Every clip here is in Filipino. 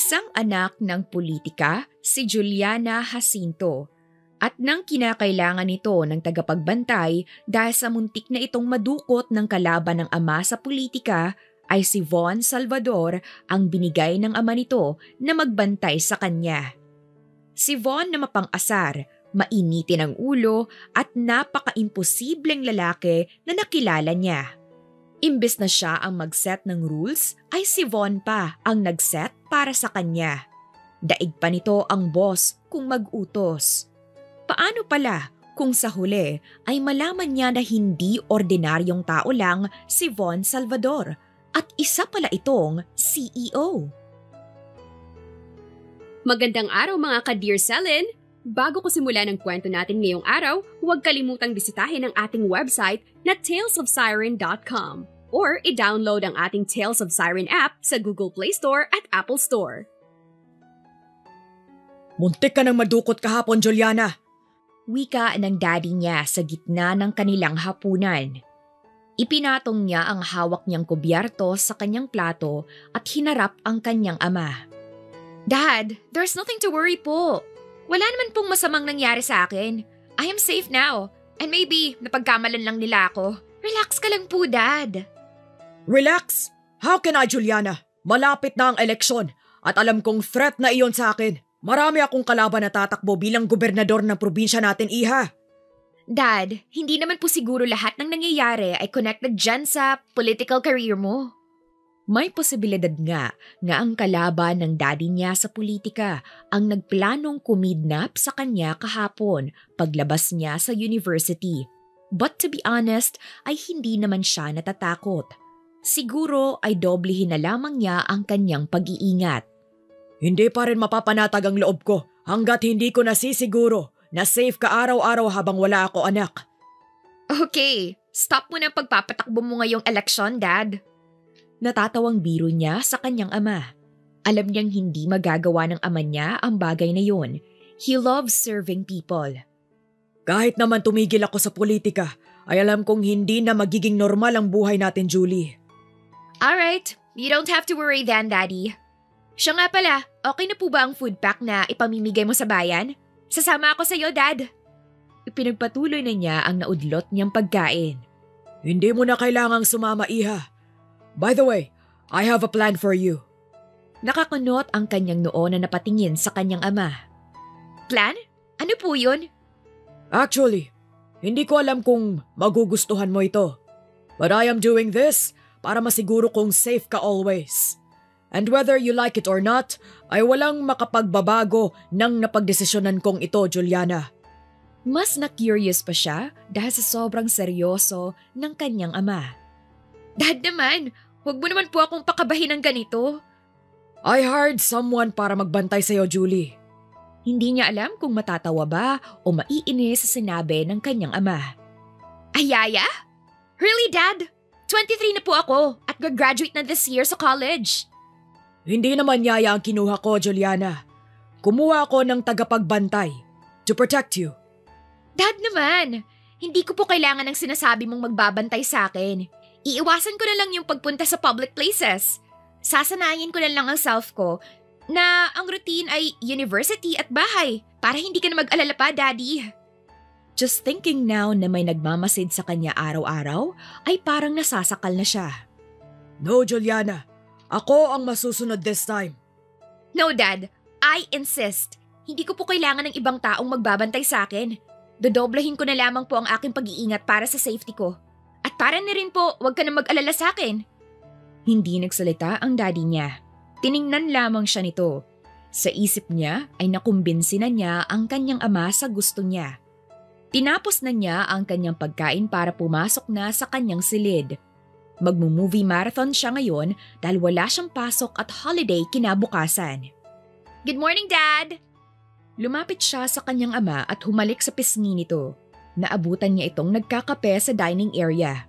Isang anak ng politika, si Juliana Jacinto. At nang kinakailangan nito ng tagapagbantay dahil sa muntik na itong madukot ng kalaban ng ama sa politika, ay si Von Salvador ang binigay ng ama nito na magbantay sa kanya. Si Von na mapang-asar, mainitin ang ulo at napaka-imposibleng lalaki na nakilala niya. Imbes na siya ang mag-set ng rules, ay si Von pa ang nag-set para sa kanya. Daig pa nito ang boss kung mag-utos. Paano pala kung sa huli ay malaman niya na hindi ordinaryong tao lang si Von Salvador at isa pala itong CEO? Magandang araw mga ka-Dear Selin! Bago ko simulan ang kwento natin ngayong araw, huwag kalimutang bisitahin ang ating website na talesofsiren.com or i-download ang ating Tales of Siren app sa Google Play Store at Apple Store. Muntik ka nang madukot kahapon, Juliana! Wika ng daddy niya sa gitna ng kanilang hapunan. Ipinatong niya ang hawak niyang kubyerto sa kanyang plato at hinarap ang kanyang ama. Dad, there's nothing to worry po. Wala naman pong masamang nangyari sa akin. I am safe now. And maybe napagkamalan lang nila ako. Relax ka lang po, Dad. Relax? How can I, Juliana? Malapit na ang eleksyon at alam kong threat na iyon sa akin. Marami akong kalaban na tatakbo bilang gobernador ng probinsya natin, iha. Dad, hindi naman po siguro lahat ng nangyayari ay connected dyan sa political career mo. May posibilidad nga ang kalaban ng daddy niya sa politika ang nagplanong kumidnap sa kanya kahapon paglabas niya sa university. But to be honest, ay hindi naman siya natatakot. Siguro ay doblehin na lamang niya ang kanyang pag-iingat. Hindi pa rin mapapanatag ang loob ko hanggat hindi ko nasisiguro na safe ka araw-araw habang wala ako, anak. Okay, stop mo na pagpapatakbo mo ngayong eleksyon, Dad. Natatawang biro niya sa kanyang ama. Alam niyang hindi magagawa ng ama niya ang bagay na yun. He loves serving people. Kahit naman tumigil ako sa politika, ay alam kong hindi na magiging normal ang buhay natin, Julie. Alright, you don't have to worry then, Daddy. Siya nga pala, okay na po ba ang food pack na ipamimigay mo sa bayan? Sasama ako sa iyo, Dad. Ipinagpatuloy na niya ang naudlot niyang pagkain. Hindi mo na kailangang sumama, iha. By the way, I have a plan for you. Nakakunot ang kanyang noo na napatingin sa kanyang ama. Plan? Ano po yun? Actually, hindi ko alam kung magugustuhan mo ito. But I am doing this para masiguro kong safe ka always. And whether you like it or not, ay walang makapagbabago ng napagdesisyonan kong ito, Juliana. Mas na-curious pa siya dahil sa sobrang seryoso ng kanyang ama. Dad naman, huwag mo naman po akong pakabahin ng ganito. I hired someone para magbantay sa'yo, Julie. Hindi niya alam kung matatawa ba o maiinis sa sinabi ng kanyang ama. Ayaya? Really, Dad? 23 na po ako at graduate na this year sa college. Hindi naman yaya ang kinuha ko, Juliana. Kumuha ako ng tagapagbantay to protect you. Dad naman, hindi ko po kailangan ng sinasabi mong magbabantay sa akin. Iiwasan ko na lang yung pagpunta sa public places. Sasanayin ko na lang ang self ko na ang routine ay university at bahay para hindi ka na mag-alala pa, Daddy. Just thinking now na may nagmamasid sa kanya araw-araw ay parang nasasakal na siya. No, Juliana. Ako ang masusunod this time. No, Dad. I insist. Hindi ko po kailangan ng ibang taong magbabantay sa akin. Dodoblahin ko na lamang po ang aking pag-iingat para sa safety ko. At para na rin po, huwag ka na mag-alala sa akin. Hindi nagsalita ang daddy niya. Tiningnan lamang siya nito. Sa isip niya ay nakumbinsi na niya ang kanyang ama sa gusto niya. Tinapos na niya ang kanyang pagkain para pumasok na sa kanyang silid. Magmo-movie marathon siya ngayon dahil wala siyang pasok at holiday kinabukasan. Good morning, Dad! Lumapit siya sa kanyang ama at humalik sa pisngi nito. Naabutan niya itong nagkakape sa dining area.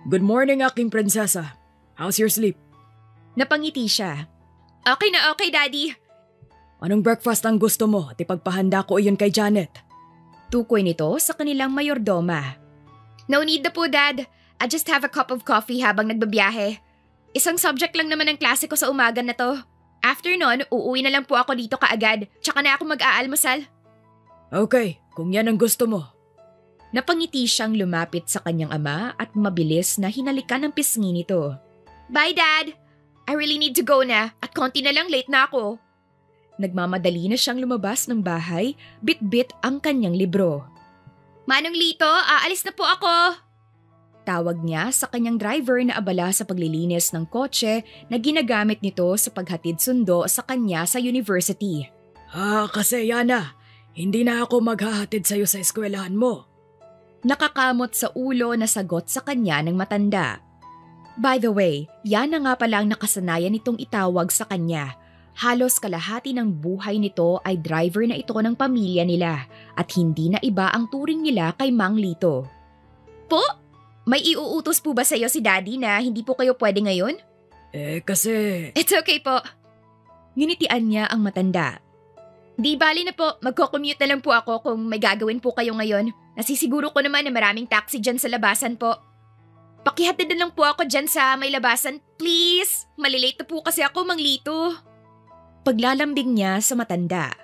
Good morning, aking prinsesa. How's your sleep? Napangiti siya. Okay na okay, Daddy. Anong breakfast ang gusto mo at ipagpahanda ko iyon kay Janet? Tukoy nito sa kanilang mayordoma. No need na po, Dad. I just have a cup of coffee habang nagbabiyahe. Isang subject lang naman ang klase ko sa umaga na to. After nun, uuwi na lang po ako dito kaagad. Tsaka na ako mag-aalmusal. Okay, kung yan ang gusto mo. Napangiti siyang lumapit sa kanyang ama at mabilis na hinalikan ang pisngi nito. Bye, Dad! I really need to go na at konti na lang late na ako. Nagmamadali na siyang lumabas ng bahay, bit-bit ang kanyang libro. Manong Lito, aalis na po ako! Tawag niya sa kanyang driver na abala sa paglilinis ng kotse na ginagamit nito sa paghatid sundo sa kanya sa university. Kasi Yana, hindi na ako maghahatid sa'yo sa eskwelahan mo. Nakakamot sa ulo na sagot sa kanya ng matanda. By the way, yan na nga pala ang nakasanayan nitong itawag sa kanya. Halos kalahati ng buhay nito ay driver na ito ng pamilya nila at hindi na iba ang turing nila kay Mang Lito. Po? May iuutos po ba sa iyo si Daddy na hindi po kayo pwede ngayon? Kasi… It's okay po. Nginitian niya ang matanda. Di bali na po, magko-commute na lang po ako kung may gagawin po kayo ngayon. Nasisiguro ko naman na maraming taxi dyan sa labasan po. Pakihatid na lang po ako dyan sa may labasan, please. Malilate na po kasi ako, Mang Lito. Paglalambing niya sa matanda.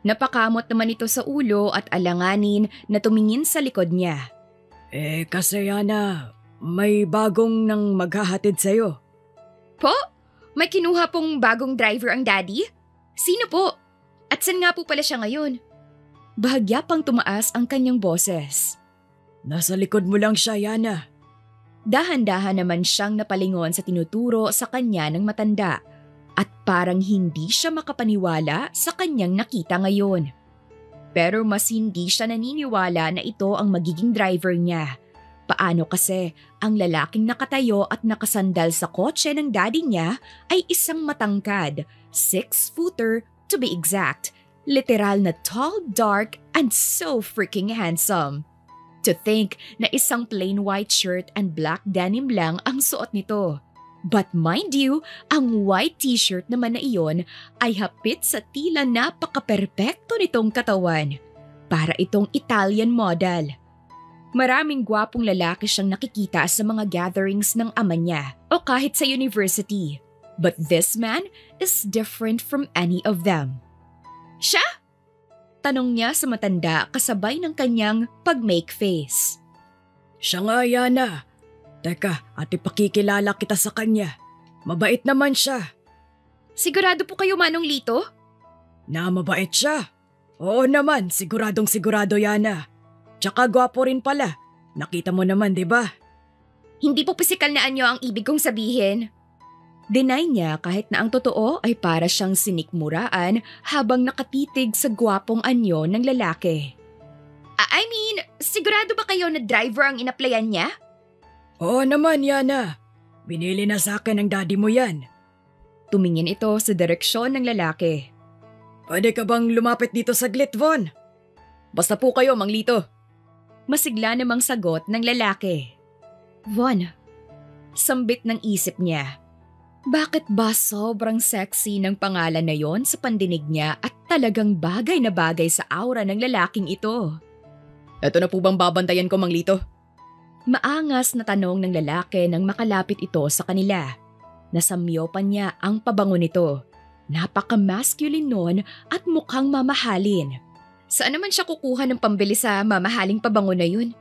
Napakamot naman ito sa ulo at alanganin na tumingin sa likod niya. Kasi Yana, may bagong nang maghahatid sa'yo. Po? May kinuha pong bagong driver ang Daddy? Sino po? At saan nga po pala siya ngayon? Bahagya pang tumaas ang kanyang boses. Nasa likod mo lang siya, Yana. Dahan-dahan naman siyang napalingon sa tinuturo sa kanya ng matanda at parang hindi siya makapaniwala sa kanyang nakita ngayon. Pero mas hindi siya naniniwala na ito ang magiging driver niya. Paano kasi ang lalaking nakatayo at nakasandal sa kotse ng daddy niya ay isang matangkad, 6-footer to be exact, literal na tall, dark, and so freaking handsome. To think na isang plain white shirt and black denim lang ang suot nito. But mind you, ang white t-shirt naman na iyon ay hapit sa tila napaka-perpekto nitong katawan. Para itong Italian model. Maraming gwapong lalaki siyang nakikita sa mga gatherings ng ama niya o kahit sa university. But this man is different from any of them. Siya? Tanong niya sa matanda kasabay ng kanyang pag-make face. Siya nga, Yana. Teka, at ipakikilala kita sa kanya. Mabait naman siya. Sigurado po kayo, Manong Lito? Na mabait siya. Oo naman, siguradong sigurado, Yana. Tsaka gwapo rin pala. Nakita mo naman, di ba? Hindi po pisikal na anyo ang ibig kong sabihin. Deny niya kahit na ang totoo ay para siyang sinikmuraan habang nakatitig sa gwapong anyo ng lalaki. I mean, sigurado ba kayo na driver ang inaplayan niya? Oo naman, Yana. Binili na sa akin ng daddy mo yan. Tumingin ito sa direksyon ng lalaki. Pwede ka bang lumapit dito saglit, Von? Basta po kayo, Mang Lito. Masigla namang sagot ng lalaki. Von, sambit ng isip niya. Bakit ba sobrang sexy ng pangalan na yon sa pandinig niya at talagang bagay na bagay sa aura ng lalaking ito? Eto na po bang babantayan ko, Mang Lito? Maangas na tanong ng lalaki nang makalapit ito sa kanila. Nasamyo pa niya ang pabango nito. Napaka-masculine nun at mukhang mamahalin. Saan naman siya kukuha ng pambili sa mamahaling pabango na yun?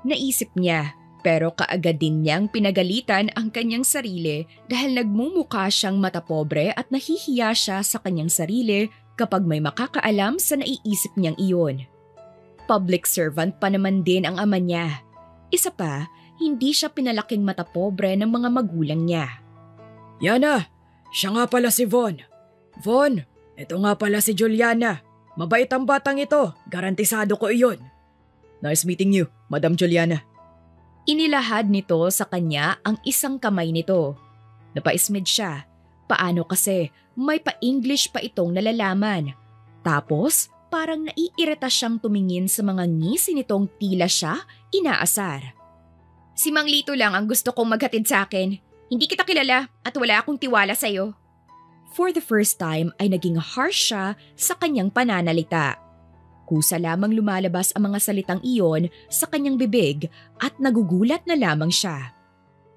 Naisip niya. Pero kaagad din niyang pinagalitan ang kanyang sarili dahil nagmumukha siyang matapobre at nahihiya siya sa kanyang sarili kapag may makakaalam sa naiisip niyang iyon. Public servant pa naman din ang ama niya. Isa pa, hindi siya pinalaking matapobre ng mga magulang niya. Yana, siya nga pala si Von. Von, ito nga pala si Juliana. Mabait ang batang ito, garantisado ko iyon. Nice meeting you, Madam Juliana. Inilahad nito sa kanya ang isang kamay nito. Napaismid siya. Paano kasi may pa-English pa itong nalalaman. Tapos parang naiirita siyang tumingin sa mga ngisi nitong tila siya inaasar. Si Mang Lito lang ang gusto kong maghatid sa akin. Hindi kita kilala at wala akong tiwala sa'yo. For the first time ay naging harsh siya sa kanyang pananalita. Kusa lamang lumalabas ang mga salitang iyon sa kanyang bibig at nagugulat na lamang siya.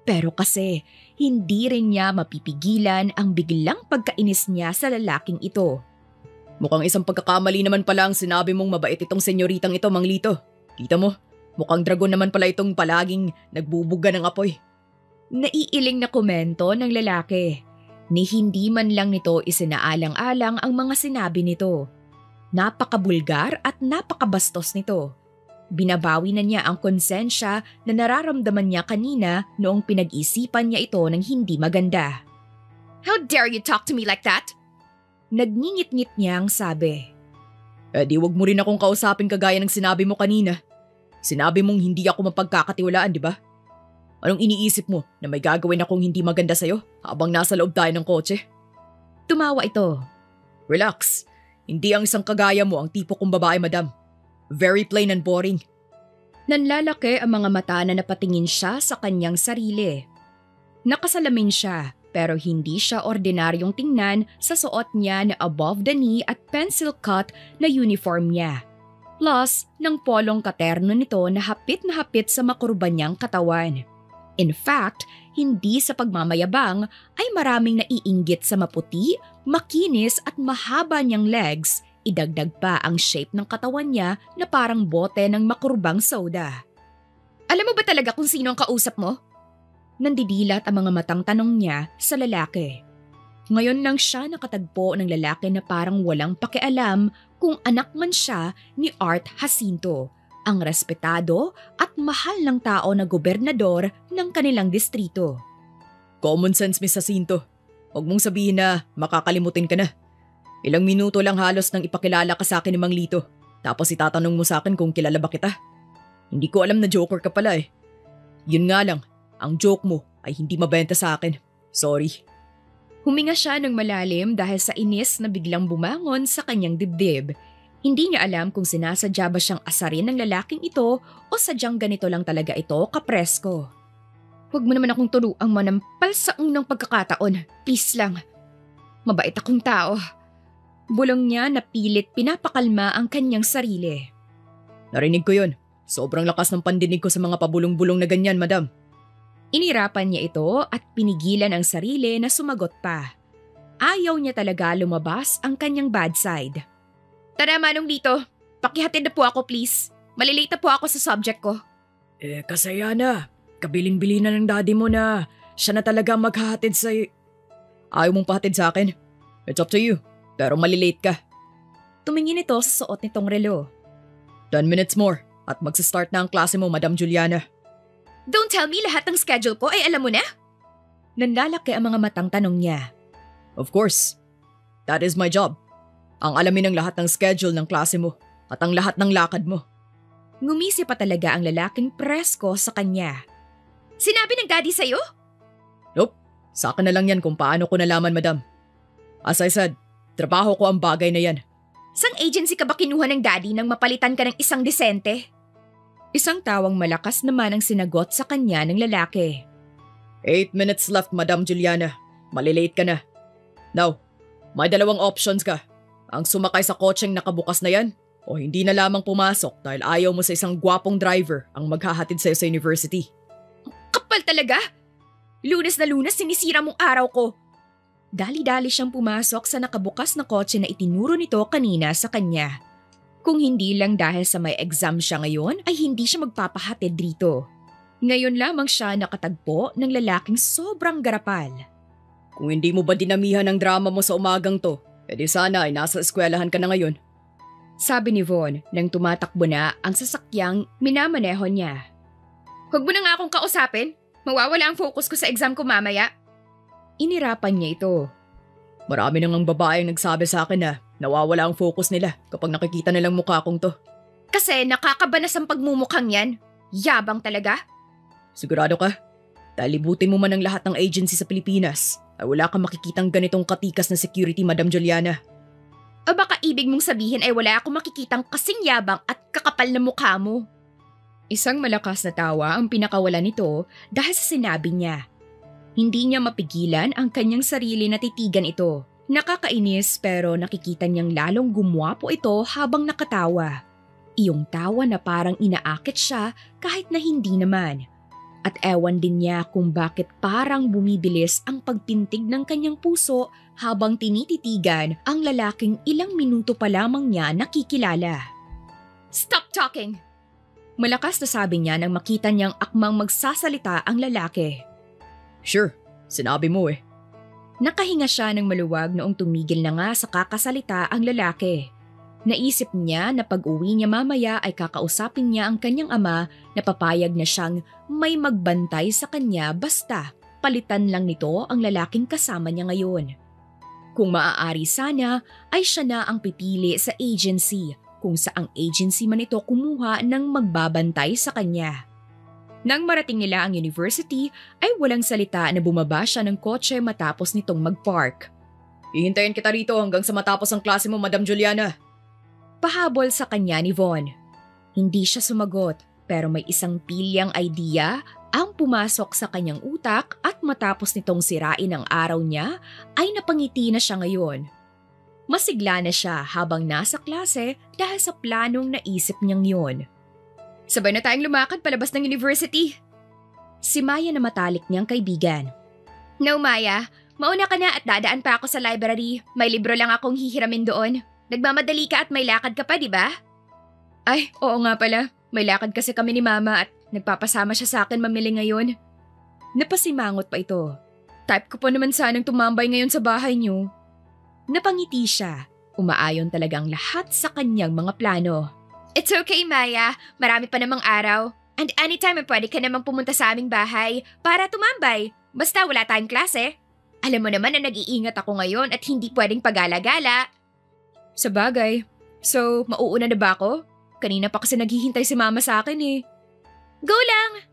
Pero kasi hindi rin niya mapipigilan ang biglang pagkainis niya sa lalaking ito. Mukhang isang pagkakamali naman pala ang sinabi mong mabait itong senyoritang ito, Mang Lito. Kita mo, mukhang dragon naman pala itong palaging nagbubuga ng apoy. Naiiling na komento ng lalaki. Ni hindi man lang nito isinaalang-alang ang mga sinabi nito. Napakabulgar at napakabastos nito. Binabawi na niya ang konsensya na nararamdaman niya kanina noong pinag-isipan niya ito ng hindi maganda. How dare you talk to me like that? Nagngingit-ngit niyang sabi. Di wag mo rin akong kausapin kagaya ng sinabi mo kanina. Sinabi mong hindi ako mapagkakatiwalaan, di ba? Anong iniisip mo na may gagawin akong hindi maganda sa'yo habang nasa loob tayo ng kotse? Tumawa ito. Relax. Hindi ang isang kagaya mo ang tipo kong babae, madam. Very plain and boring. Nanlalaki ang mga mata na napatingin siya sa kanyang sarili. Nakasalamin siya pero hindi siya ordinaryong tingnan sa suot niya na above the knee at pencil cut na uniform niya. Plus, ng polong katerno nito na hapit sa makurban niyang katawan. In fact, hindi sa pagmamayabang ay maraming naiinggit sa maputi, makinis at mahaba niyang legs. Idagdag pa ang shape ng katawan niya na parang bote ng makurbang soda. Alam mo ba talaga kung sino ang kausap mo? Nandidilat ang mga matang tanong niya sa lalaki. Ngayon lang siya nakatagpo ng lalaki na parang walang pakialam kung anak man siya ni Art Jacinto, ang respetado at mahal ng tao na gobernador ng kanilang distrito. Common sense, Miss Jacinto. Huwag mong sabihin na makakalimutin ka na. Ilang minuto lang halos nang ipakilala ka sa akin ni Mang Lito. Tapos itatanong mo sa akin kung kilala ba kita. Hindi ko alam na joker ka pala eh. Yun nga lang, ang joke mo ay hindi mabenta sa akin. Sorry. Huminga siya ng malalim dahil sa inis na biglang bumangon sa kanyang dibdib. Hindi niya alam kung sinasadya ba siyang asarin ng lalaking ito o sadyang ganito lang talaga ito kapresko. Huwag mo naman akong turuang manampal sa unang pagkakataon. Please lang. Mabait akong tao. Bulong niya na pilit pinapakalma ang kanyang sarili. Narinig ko yun. Sobrang lakas ng pandinig ko sa mga pabulong-bulong na ganyan, madam. Inirapan niya ito at pinigilan ang sarili na sumagot pa. Ayaw niya talaga lumabas ang kanyang bad side. Tara, Manong Lito. Pakihatid na po ako, please. Malilate na po ako sa subject ko. Kasaya na. Kabiling-bili na ng daddy mo na siya na talaga maghahatid sa... Ayaw mong pahatid sa akin? It's up to you. Pero malilate ka. Tumingin ito sa suot nitong relo. 10 minutes more at magsastart na ang klase mo, Madam Juliana. Don't tell me lahat ng schedule ko ay alam mo na? Nanlalaki ang mga matang tanong niya. Of course. That is my job. Ang alamin ng lahat ng schedule ng klase mo at ang lahat ng lakad mo. Ngumisi pa talaga ang lalaking presko sa kanya. Sinabi ng daddy sa'yo? Nope. Sa akin na lang yan kung paano ko nalaman, madam. As I said, trabaho ko ang bagay na yan. Sang agency ka ba kinuha ng daddy nang mapalitan ka ng isang disente? Isang tawang malakas naman ang sinagot sa kanya ng lalaki. 8 minutes left, Madam Juliana. Malilate ka na. Now, may dalawang options ka. Ang sumakay sa kotseng nakabukas na yan o hindi na lamang pumasok dahil ayaw mo sa isang gwapong driver ang maghahatid sa'yo sa university. Kapal talaga! Lunes na lunes sinisira mong araw ko. Dali-dali siyang pumasok sa nakabukas na kotse na itinuro nito kanina sa kanya. Kung hindi lang dahil sa may exam siya ngayon ay hindi siya magpapahatid dito. Ngayon lamang siya nakatagpo ng lalaking sobrang garapal. Kung hindi mo ba dinamihan ang drama mo sa umagang to, edi sana ay nasa eskwelahan ka na ngayon. Sabi ni Von nang tumatakbo na ang sasakyang minamaneho niya. Huwag mo na nga akong kausapin. Mawawala ang focus ko sa exam ko mamaya. Inirapan niya ito. Marami nang ang babaeng nagsabi sa akin na nawawala ang focus nila kapag nakikita nilang mukha kong to. Kasi nakakabanas ang pagmumukhang yan. Yabang talaga. Sigurado ka? Dahil libutin mo man ang lahat ng agency sa Pilipinas ay wala kang makikitang ganitong katikas na security, Madam Juliana. O baka ibig mong sabihin ay wala akong makikitang kasing yabang at kakapal na mukha mo. Isang malakas na tawa ang pinakawala nito dahil sa sinabi niya. Hindi niya mapigilan ang kanyang sarili na titigan ito. Nakakainis pero nakikita niyang lalong gumwapo ito habang nakatawa. Iyong tawa na parang inaakit siya kahit na hindi naman. At ewan din niya kung bakit parang bumibilis ang pagpintig ng kanyang puso habang tinititigan ang lalaking ilang minuto pa lamang niya nakikilala. Stop talking! Malakas na sabi niya nang makita niyang akmang magsasalita ang lalaki. Sure, sinabi mo eh. Nakahinga siya ng maluwag noong tumigil na nga sa kakasalita ang lalaki. Naisip niya na pag-uwi niya mamaya ay kakausapin niya ang kanyang ama na papayag na siyang may magbantay sa kanya basta palitan lang nito ang lalaking kasama niya ngayon. Kung maaari sana ay siya na ang pipili sa agency kung saang agency man ito kumuha ng magbabantay sa kanya. Nang marating nila ang university ay walang salita na bumaba siya ng kotse matapos nitong mag-park. Hihintayin kita rito hanggang sa matapos ang klase mo, Madam Juliana. Pahabol sa kanya ni Von. Hindi siya sumagot pero may isang pilyang idea ang pumasok sa kanyang utak at matapos nitong sirain ang araw niya ay napangiti na siya ngayon. Masigla na siya habang nasa klase dahil sa planong naisip niyang yon. Sabay na tayong lumakad palabas ng university. Si Maya na matalik niyang kaibigan. No, Maya. Mauna ka na at dadaan pa ako sa library. May libro lang akong hihiramin doon. Nagmamadali ka at may lakad ka pa, di ba? Ay, oo nga pala. May lakad kasi kami ni Mama at nagpapasama siya sa akin mamili ngayon. Napasimangot pa ito. Type ko pa naman sanang tumambay ngayon sa bahay niyo. Napangiti siya. Umaayon talagang lahat sa kanyang mga plano. It's okay, Maya. Marami pa namang araw. And anytime pwede ka namang pumunta sa aming bahay para tumambay. Basta wala tayong klase. Alam mo naman na nag-iingat ako ngayon at hindi pwedeng pagala-gala. Sabagay. So, mauuna na ba ako? Kanina pa kasi naghihintay si Mama sa akin eh. Go lang!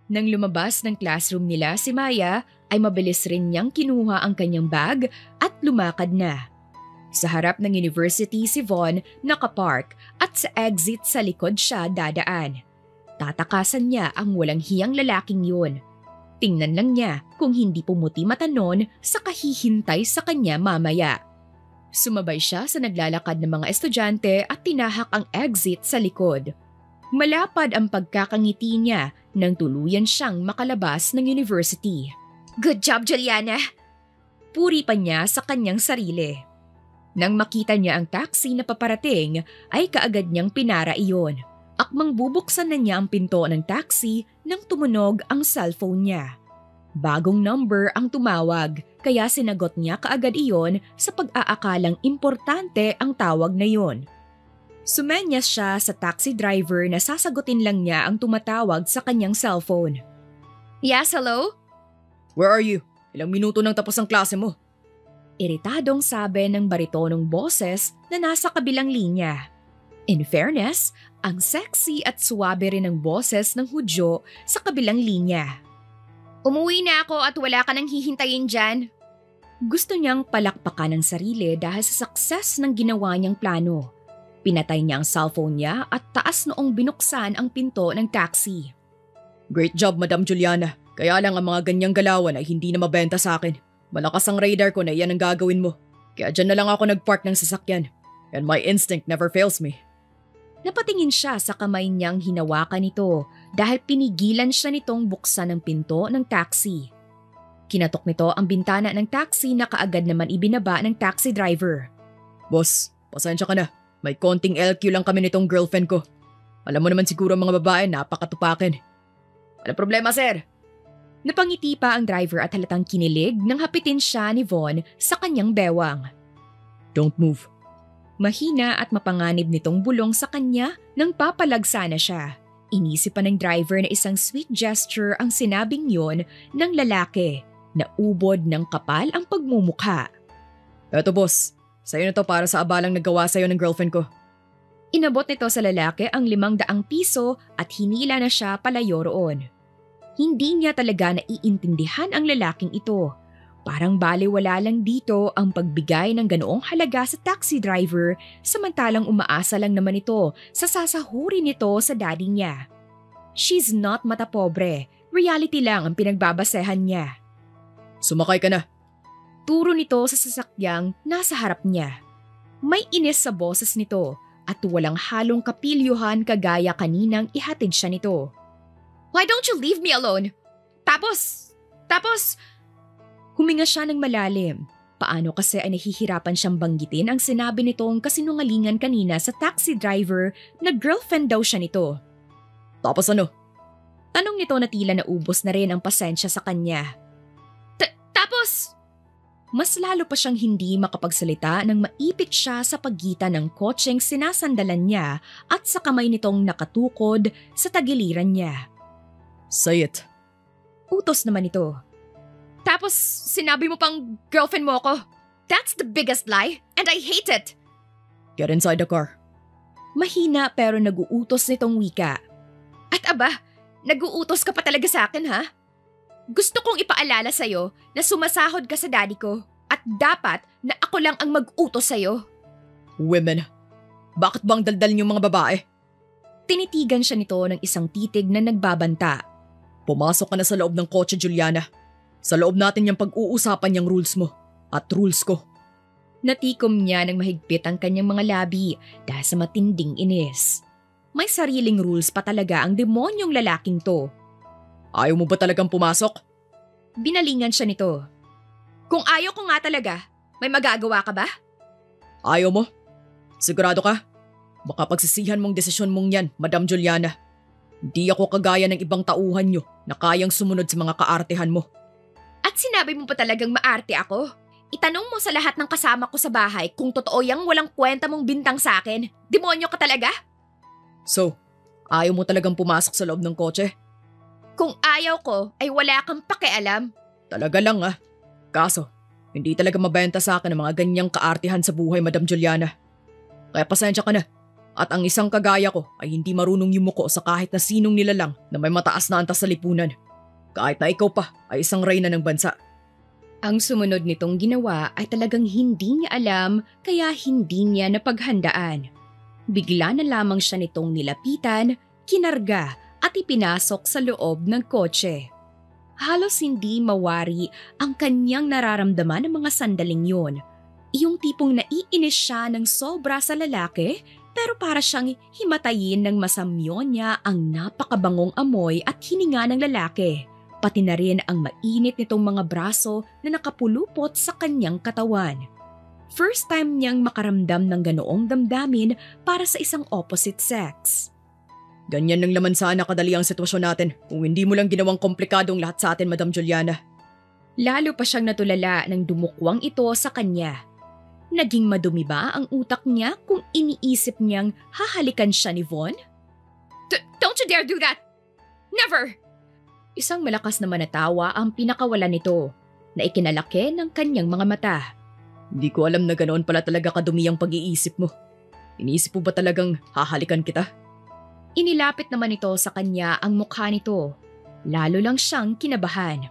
Nang lumabas ng classroom nila si Maya, ay mabilis rin niyang kinuha ang kanyang bag at lumakad na. Sa harap ng university si Von nakapark at sa exit sa likod siya dadaan. Tatakasan niya ang walang hiyang lalaking yun. Tingnan lang niya kung hindi pumuti mata nun sa kahihintay sa kanya mamaya. Sumabay siya sa naglalakad ng mga estudyante at tinahak ang exit sa likod. Malapad ang pagkakangiti niya nang tuluyan siyang makalabas ng university. Good job, Juliana! Puri pa niya sa kanyang sarili. Nang makita niya ang taxi na paparating, ay kaagad niyang pinara iyon. Akmang bubuksan na niya ang pinto ng taxi nang tumunog ang cellphone niya. Bagong number ang tumawag, kaya sinagot niya kaagad iyon sa pag-aakalang importante ang tawag na iyon. Sumenyas siya sa taxi driver na sasagutin lang niya ang tumatawag sa kanyang cellphone. Yes, hello? Where are you? Ilang minuto nang tapos ang klase mo. Iritadong sabi ng baritonong boses na nasa kabilang linya. In fairness, ang sexy at suwabe rin ng boses ng Hudyo sa kabilang linya. Umuwi na ako at wala ka nang hihintayin dyan. Gusto niyang palakpakan ang sarili dahil sa success ng ginawa niyang plano. Pinatay niya ang cellphone niya at taas noong binuksan ang pinto ng taxi. Great job, Madam Juliana. Kaya lang ang mga ganyang galawan ay hindi na mabenta sa akin. Malakas ang radar ko na iyan ang gagawin mo. Kaya dyan na lang ako nagpark ng sasakyan. And my instinct never fails me. Napatingin siya sa kamay niyang hinawakan nito dahil pinigilan siya nitong buksan ang pinto ng taxi. Kinatok nito ang bintana ng taxi na kaagad naman ibinaba ng taxi driver. Boss, pasensya ka na. May konting LQ lang kami nitong girlfriend ko. Alam mo naman siguro mga babae napakatupakin. Walang problema, sir. Napangiti pa ang driver at halatang kinilig nang hapitin siya ni Von sa kanyang bewang. Don't move. Mahina at mapanganib nitong bulong sa kanya nang papalagsa na siya. Inisip pa ng driver na isang sweet gesture ang sinabing yon ng lalaki na ubod ng kapal ang pagmumukha. Eto boss, sa'yo na to para sa abalang nagawa sa'yo ng girlfriend ko. Inabot nito sa lalaki ang 500 piso at hinila na siya palayo roon. Hindi niya talaga naiintindihan ang lalaking ito. Parang balewala lang dito ang pagbigay ng ganoong halaga sa taxi driver samantalang umaasa lang naman ito sa sasahurin nito sa daddy niya. She's not matapobre, reality lang ang pinagbabasehan niya. Sumakay ka na. Turo nito sa sasakyang nasa harap niya. May inis sa boses nito at walang halong kapilyuhan kagaya kaninang ihatid siya nito. Why don't you leave me alone? Tapos, huminga siya ng malalim. Paano kasi ay nahihirapan siyang banggitin ang sinabi nitong kasinungalingan kanina sa taxi driver na girlfriend daw siya nito. Tapos ano? Tanong nito na tila naubos na rin ang pasensya sa kanya. Tapos, mas lalo pa siyang hindi makapagsalita nang maipit siya sa pagitan ng kotseng sinasandalan niya at sa kamay nitong nakatukod sa tagiliran niya. Say it. Utos naman ito. Tapos, sinabi mo pang girlfriend mo ako. That's the biggest lie, and I hate it. Get inside the car. Mahina pero naguutos nitong wika. At aba, naguutos ka pa talaga sa akin ha? Gusto kong ipaalala sa'yo na sumasahod ka sa daddy ko at dapat na ako lang ang mag-utos sa'yo. Women, bakit bang daldal niyo mga babae? Tinitigan siya nito ng isang titig na nagbabanta. Pumasok ka na sa loob ng kotse, Juliana. Sa loob natin yung pag-uusapan yung rules mo at rules ko. Natikom niya ng mahigpit ang kanyang mga labi dahil sa matinding inis. May sariling rules pa talaga ang demonyong lalaking to. Ayaw mo ba talagang pumasok? Binalingan siya nito. Kung ayaw ko nga talaga, may magagawa ka ba? Ayaw mo? Sigurado ka? Baka pagsisihan mong desisyon mong yan, Madam Juliana. Di ako kagaya ng ibang tauhan nyo na kayang sumunod sa mga kaartehan mo. At sinabi mo pa talagang maarte ako? Itanong mo sa lahat ng kasama ko sa bahay kung totoo yang walang kwenta mong bintang sa akin. Demonyo ka talaga? So, ayaw mo talagang pumasok sa loob ng kotse? Kung ayaw ko, ay wala kang pakialam. Talaga lang ah. Kaso, hindi talaga mabenta sa akin ang mga ganyang kaartehan sa buhay, Madam Juliana. Kaya pasensya ka na. At ang isang kagaya ko ay hindi marunong yumuko sa kahit na sinong nilalang na may mataas na antas sa lipunan. Kahit na ikaw pa ay isang reyna ng bansa. Ang sumunod nitong ginawa ay talagang hindi niya alam kaya hindi niya napaghandaan. Bigla na lamang siya nitong nilapitan, kinarga at ipinasok sa loob ng kotse. Halos hindi mawari ang kanyang nararamdaman ng mga sandaling yun. Iyong tipong naiinis siya ng sobra sa lalaki pero para siyang himatayin ng masamyon niya ang napakabangong amoy at hininga ng lalaki. Pati na rin ang mainit nitong mga braso na nakapulupot sa kanyang katawan. First time niyang makaramdam ng ganoong damdamin para sa isang opposite sex. Ganyan lang naman sana kadali ang sitwasyon natin kung hindi mo lang ginawang komplikadong lahat sa atin, Madam Juliana. Lalo pa siyang natulala ng dumukwang ito sa kanya. Naging madumi ba ang utak niya kung iniisip niyang hahalikan siya ni Von? Don't you dare do that! Never! Isang malakas na manatawa ang pinakawalan nito na ikinalaki ng kanyang mga mata. Hindi ko alam na ganoon pala talaga kadumi ang pag-iisip mo. Iniisip mo ba talagang hahalikan kita? Inilapit naman ito sa kanya ang mukha nito. Lalo lang siyang kinabahan.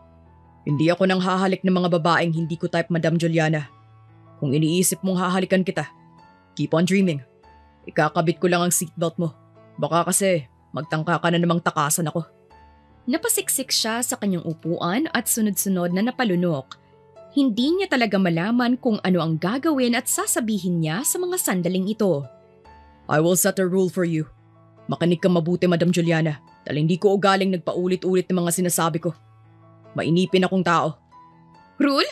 Hindi ako nang hahalik ng mga babaeng hindi ko type, Madam Juliana. Kung iniisip mong hahalikan kita, keep on dreaming. Ikakabit ko lang ang seatbelt mo. Baka kasi magtangka ka na namang takasan ako. Napasiksik siya sa kanyang upuan at sunod-sunod na napalunok. Hindi niya talaga malaman kung ano ang gagawin at sasabihin niya sa mga sandaling ito. I will set a rule for you. Makinig kang mabuti, Madam Juliana, dahil hindi ko ugaling nagpaulit-ulit ng mga sinasabi ko. Mainipin akong tao. Rule?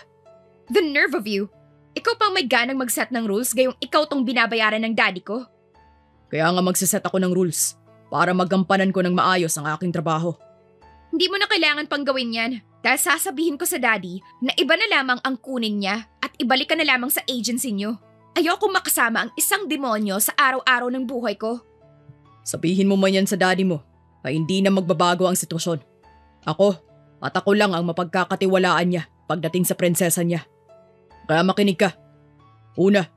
The nerve of you! Ikaw pang may ganang mag-set ng rules gayong ikaw tong binabayaran ng daddy ko? Kaya nga magsiset ako ng rules para magampanan ko ng maayos ang aking trabaho. Hindi mo na kailangan pang gawin yan dahil sasabihin ko sa daddy na iba na lamang ang kunin niya at ibalik ka na lamang sa agency niyo. Ayokong makasama ang isang demonyo sa araw-araw ng buhay ko. Sabihin mo man yan sa daddy mo na hindi na magbabago ang sitwasyon. Ako at ako lang ang mapagkakatiwalaan niya pagdating sa prinsesa niya. Kaya makinig ka. Una,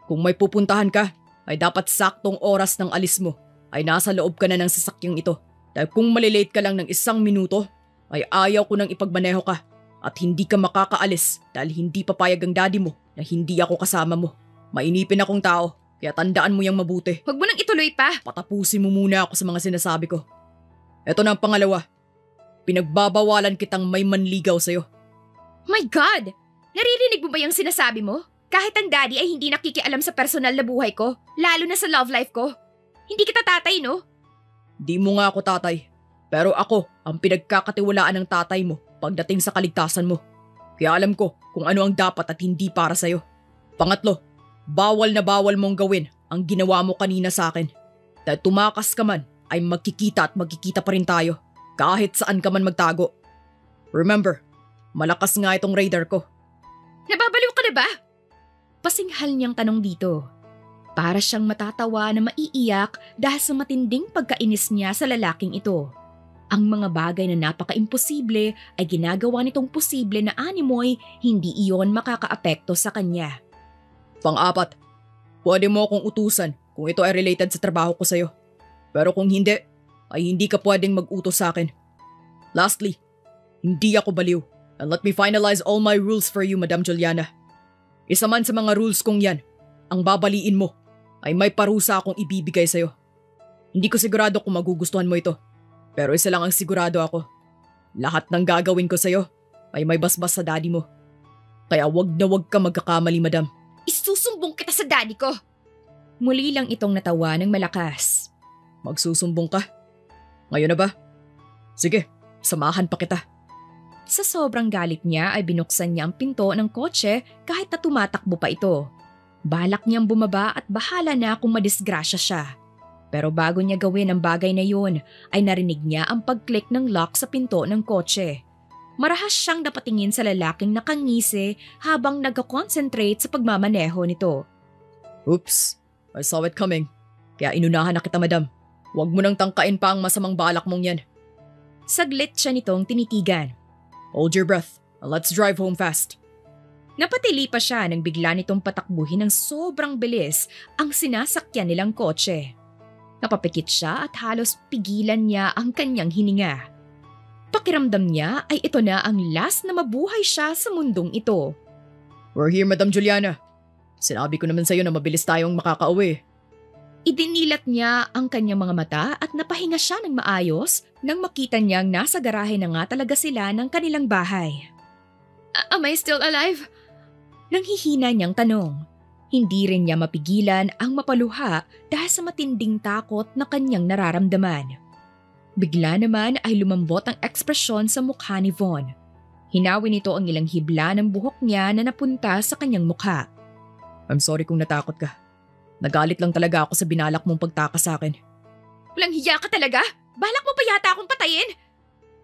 kung may pupuntahan ka, ay dapat saktong oras ng alis mo ay nasa loob ka na ng sasakyang ito. Dahil kung malilate ka lang ng 1 minuto, ay ayaw ko nang ipagmaneho ka at hindi ka makakaalis dahil hindi papayag ang daddy mo na hindi ako kasama mo. Mainipin akong tao, kaya tandaan mo yang mabuti. Huwag mo nang ituloy pa. Patapusin mo muna ako sa mga sinasabi ko. Ito na ang pangalawa. Pinagbabawalan kitang may manligaw sa'yo. My God! Naririnig mo ba yung sinasabi mo? Kahit ang daddy ay hindi nakikialam sa personal na buhay ko, lalo na sa love life ko. Hindi kita tatay, no? Di mo nga ako tatay. Pero ako ang pinagkakatiwalaan ng tatay mo pagdating sa kaligtasan mo. Kaya alam ko kung ano ang dapat at hindi para sa'yo. Pangatlo, bawal na bawal mong gawin ang ginawa mo kanina sa akin. Dahil tumakas ka man ay magkikita at magkikita pa rin tayo kahit saan ka man magtago. Remember, malakas nga itong radar ko. Nababaliw ka na ba? Pasinghal niyang tanong dito. Para siyang matatawa na maiiyak dahil sa matinding pagkainis niya sa lalaking ito. Ang mga bagay na napaka-imposible ay ginagawa nitong posible na animoy hindi iyon makakaapekto sa kanya. Pang-apat, pwede mo akong utusan kung ito ay related sa trabaho ko sa'yo. Pero kung hindi, ay hindi ka pwedeng mag-utos sa akin. Lastly, hindi ako baliw. And let me finalize all my rules for you, Madam Juliana. Isa man sa mga rules kong yan, ang babaliin mo ay may parusa akong ibibigay sa'yo. Hindi ko sigurado kung magugustuhan mo ito. Pero isa lang ang sigurado ako. Lahat ng gagawin ko sa'yo ay may basbas sa daddy mo. Kaya wag na wag ka magkakamali, madam. Isusumbong kita sa daddy ko. Muli lang itong natawa ng malakas. Magsusumbong ka? Ngayon na ba? Sige, samahan pa kita. Sa sobrang galit niya ay binuksan niya ang pinto ng kotse kahit na tumatakbo pa ito. Balak niyang bumaba at bahala na kung madisgrasya siya. Pero bago niya gawin ang bagay na yun, ay narinig niya ang pag-click ng lock sa pinto ng kotse. Marahas siyang napatingin sa lalaking nakangisi habang nagko-concentrate sa pagmamaneho nito. Oops, I saw it coming. Kaya inunahan na kita, madam. Huwag mo nang tangkain pa ang masamang balak mong yan. Saglit siya nitong tinitigan. Hold your breath and let's drive home fast. Napatili pa siya nang bigla nitong patakbuhin ng sobrang bilis ang sinasakyan nilang kotse. Napapikit siya at halos pigilan niya ang kanyang hininga. Pakiramdam niya ay ito na ang last na mabuhay siya sa mundong ito. We're here, Madam Juliana. Sinabi ko naman sa'yo na mabilis tayong makakauwi. Idinilat niya ang kanyang mga mata at napahinga siya ng maayos nang makita niyang nasa garahe na nga talaga sila ng kanilang bahay. Am I still alive? Nanghihina niyang tanong. Hindi rin niya mapigilan ang mapaluha dahil sa matinding takot na kanyang nararamdaman. Bigla naman ay lumambot ang ekspresyon sa mukha ni Von. Hinawi nito ang ilang hibla ng buhok niya na napunta sa kanyang mukha. I'm sorry kung natakot ka. Nagalit lang talaga ako sa binalak mong pagtakas sa akin. Walang hiya ka talaga? Balak mo pa yata akong patayin?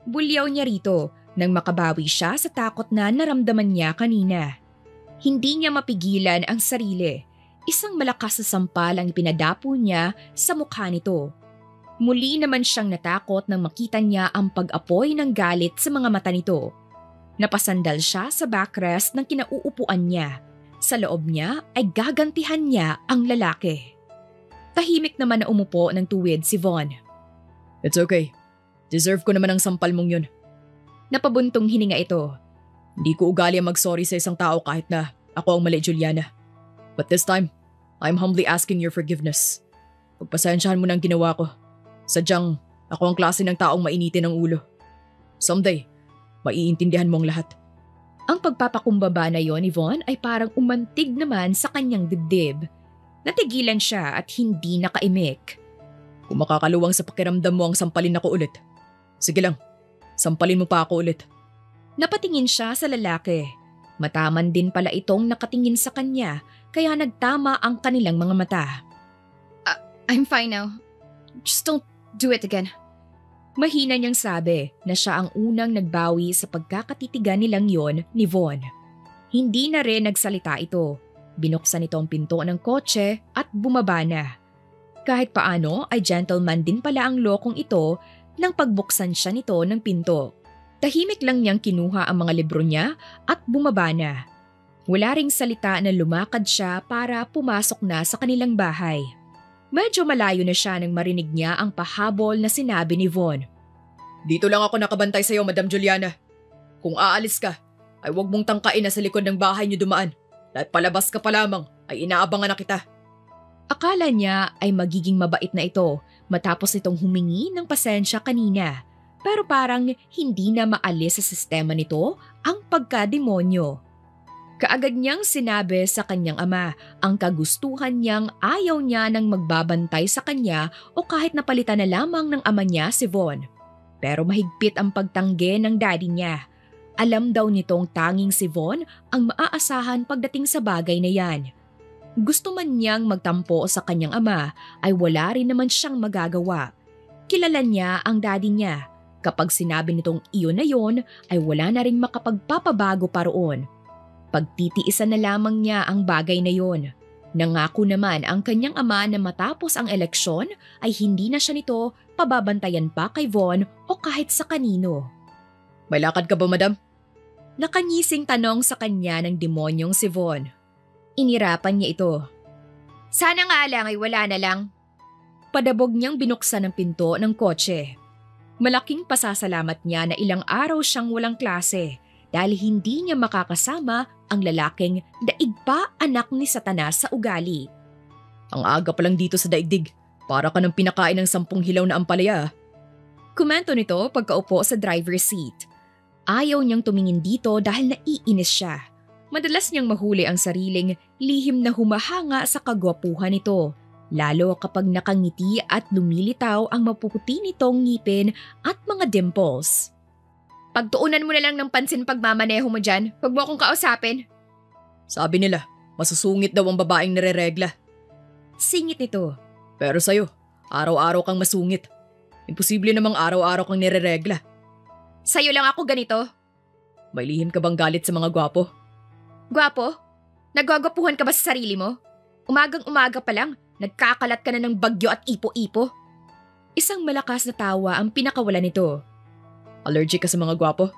Bulyaw niya rito nang makabawi siya sa takot na naramdaman niya kanina. Hindi niya mapigilan ang sarili. Isang malakas na sampal ang ipinadapo niya sa mukha nito. Muli naman siyang natakot nang makita niya ang pag-apoy ng galit sa mga mata nito. Napasandal siya sa backrest ng kinauupuan niya. Sa loob niya ay gagantihan niya ang lalaki. Tahimik naman na umupo ng tuwid si Von. It's okay. Deserve ko naman ang sampal mong yun. Napabuntong hininga ito. Hindi ko ugali ang mag-sorry sa isang tao kahit na ako ang mali, Juliana. But this time, I'm humbly asking your forgiveness. Pagpasensyahan mo na ang ginawa ko. Sadyang ako ang klase ng taong mainitin ang ulo. Someday, maiintindihan mo ang lahat. Ang pagpapakumbaba na yon ni Von ay parang umantig naman sa kanyang dibdib. Natigilan siya at hindi nakaimik. Kung makakaluwang sa pakiramdam mo ang sampalin ako ulit. Sige lang, sampalin mo pa ako ulit. Napatingin siya sa lalaki. Mataman din pala itong nakatingin sa kanya kaya nagtama ang kanilang mga mata. I'm fine now. Just don't do it again. Mahina niyang sabi na siya ang unang nagbawi sa pagkakatitigan nilang yon ni Von. Hindi na rin nagsalita ito. Binuksan ito ang pinto ng kotse at bumaba na. Kahit paano ay gentleman din pala ang lokong ito nang pagbuksan siya nito ng pinto. Tahimik lang niyang kinuha ang mga libro niya at bumaba na. Wala ring salita na lumakad siya para pumasok na sa kanilang bahay. Medyo malayo na siya nang marinig niya ang pahabol na sinabi ni Von. Dito lang ako nakabantay sa'yo, Madam Juliana. Kung aalis ka, ay huwag mong tangkain na sa likod ng bahay niyo dumaan. At palabas ka pa lamang ay inaabangan na kita. Akala niya ay magiging mabait na ito matapos itong humingi ng pasensya kanina. Pero parang hindi na maalis sa sistema nito ang pagkademonyo. Kaagad niyang sinabi sa kanyang ama ang kagustuhan niyang ayaw niya nang magbabantay sa kanya o kahit napalitan na lamang ng ama niya si Von. Pero mahigpit ang pagtanggi ng daddy niya. Alam daw nitong tanging si Von ang maaasahan pagdating sa bagay na yan. Gusto man niyang magtampo sa kanyang ama ay wala rin naman siyang magagawa. Kilala niya ang daddy niya. Kapag sinabi nitong iyon na yon ay wala na rin makapagpapabago pa roon. Pagtitiisan na lamang niya ang bagay na yon. Nangako naman ang kanyang ama na matapos ang eleksyon ay hindi na siya nito pababantayan pa kay Von o kahit sa kanino. May lakad ka ba, madam? Nakanyising tanong sa kanya ng demonyong si Von. Inirapan niya ito. Sana nga lang ay wala na lang. Padabog niyang binuksan ang pinto ng kotse. Malaking pasasalamat niya na ilang araw siyang walang klase dahil hindi niya makakasama ang lalaking daig pa anak ni Satanas sa ugali. Ang aga pa lang dito sa daigdig. Para ka ng pinakain ng 10 hilaw na ampalaya. Komento nito pagkaupo sa driver's seat. Ayaw niyang tumingin dito dahil naiinis siya. Madalas niyang mahuli ang sariling lihim na humahanga sa kagwapuhan nito. Lalo kapag nakangiti at lumilitaw ang mapuputi nitong ngipin at mga dimples. Pagtuunan mo na lang ng pansin pagmamaneho mo dyan. Huwag mo akong kausapin. Sabi nila, masusungit daw ang babaeng nireregla. Singit nito. Pero sa'yo, araw-araw kang masungit. Imposible namang araw-araw kang nireregla. Sa'yo lang ako ganito. May lihim ka bang galit sa mga gwapo? Gwapo? Nagwagwapuhan ka ba sa sarili mo? Umagang-umaga pa lang, nagkakalat ka na ng bagyo at ipo-ipo. Isang malakas na tawa ang pinakawala nito. Allergic ka sa mga gwapo?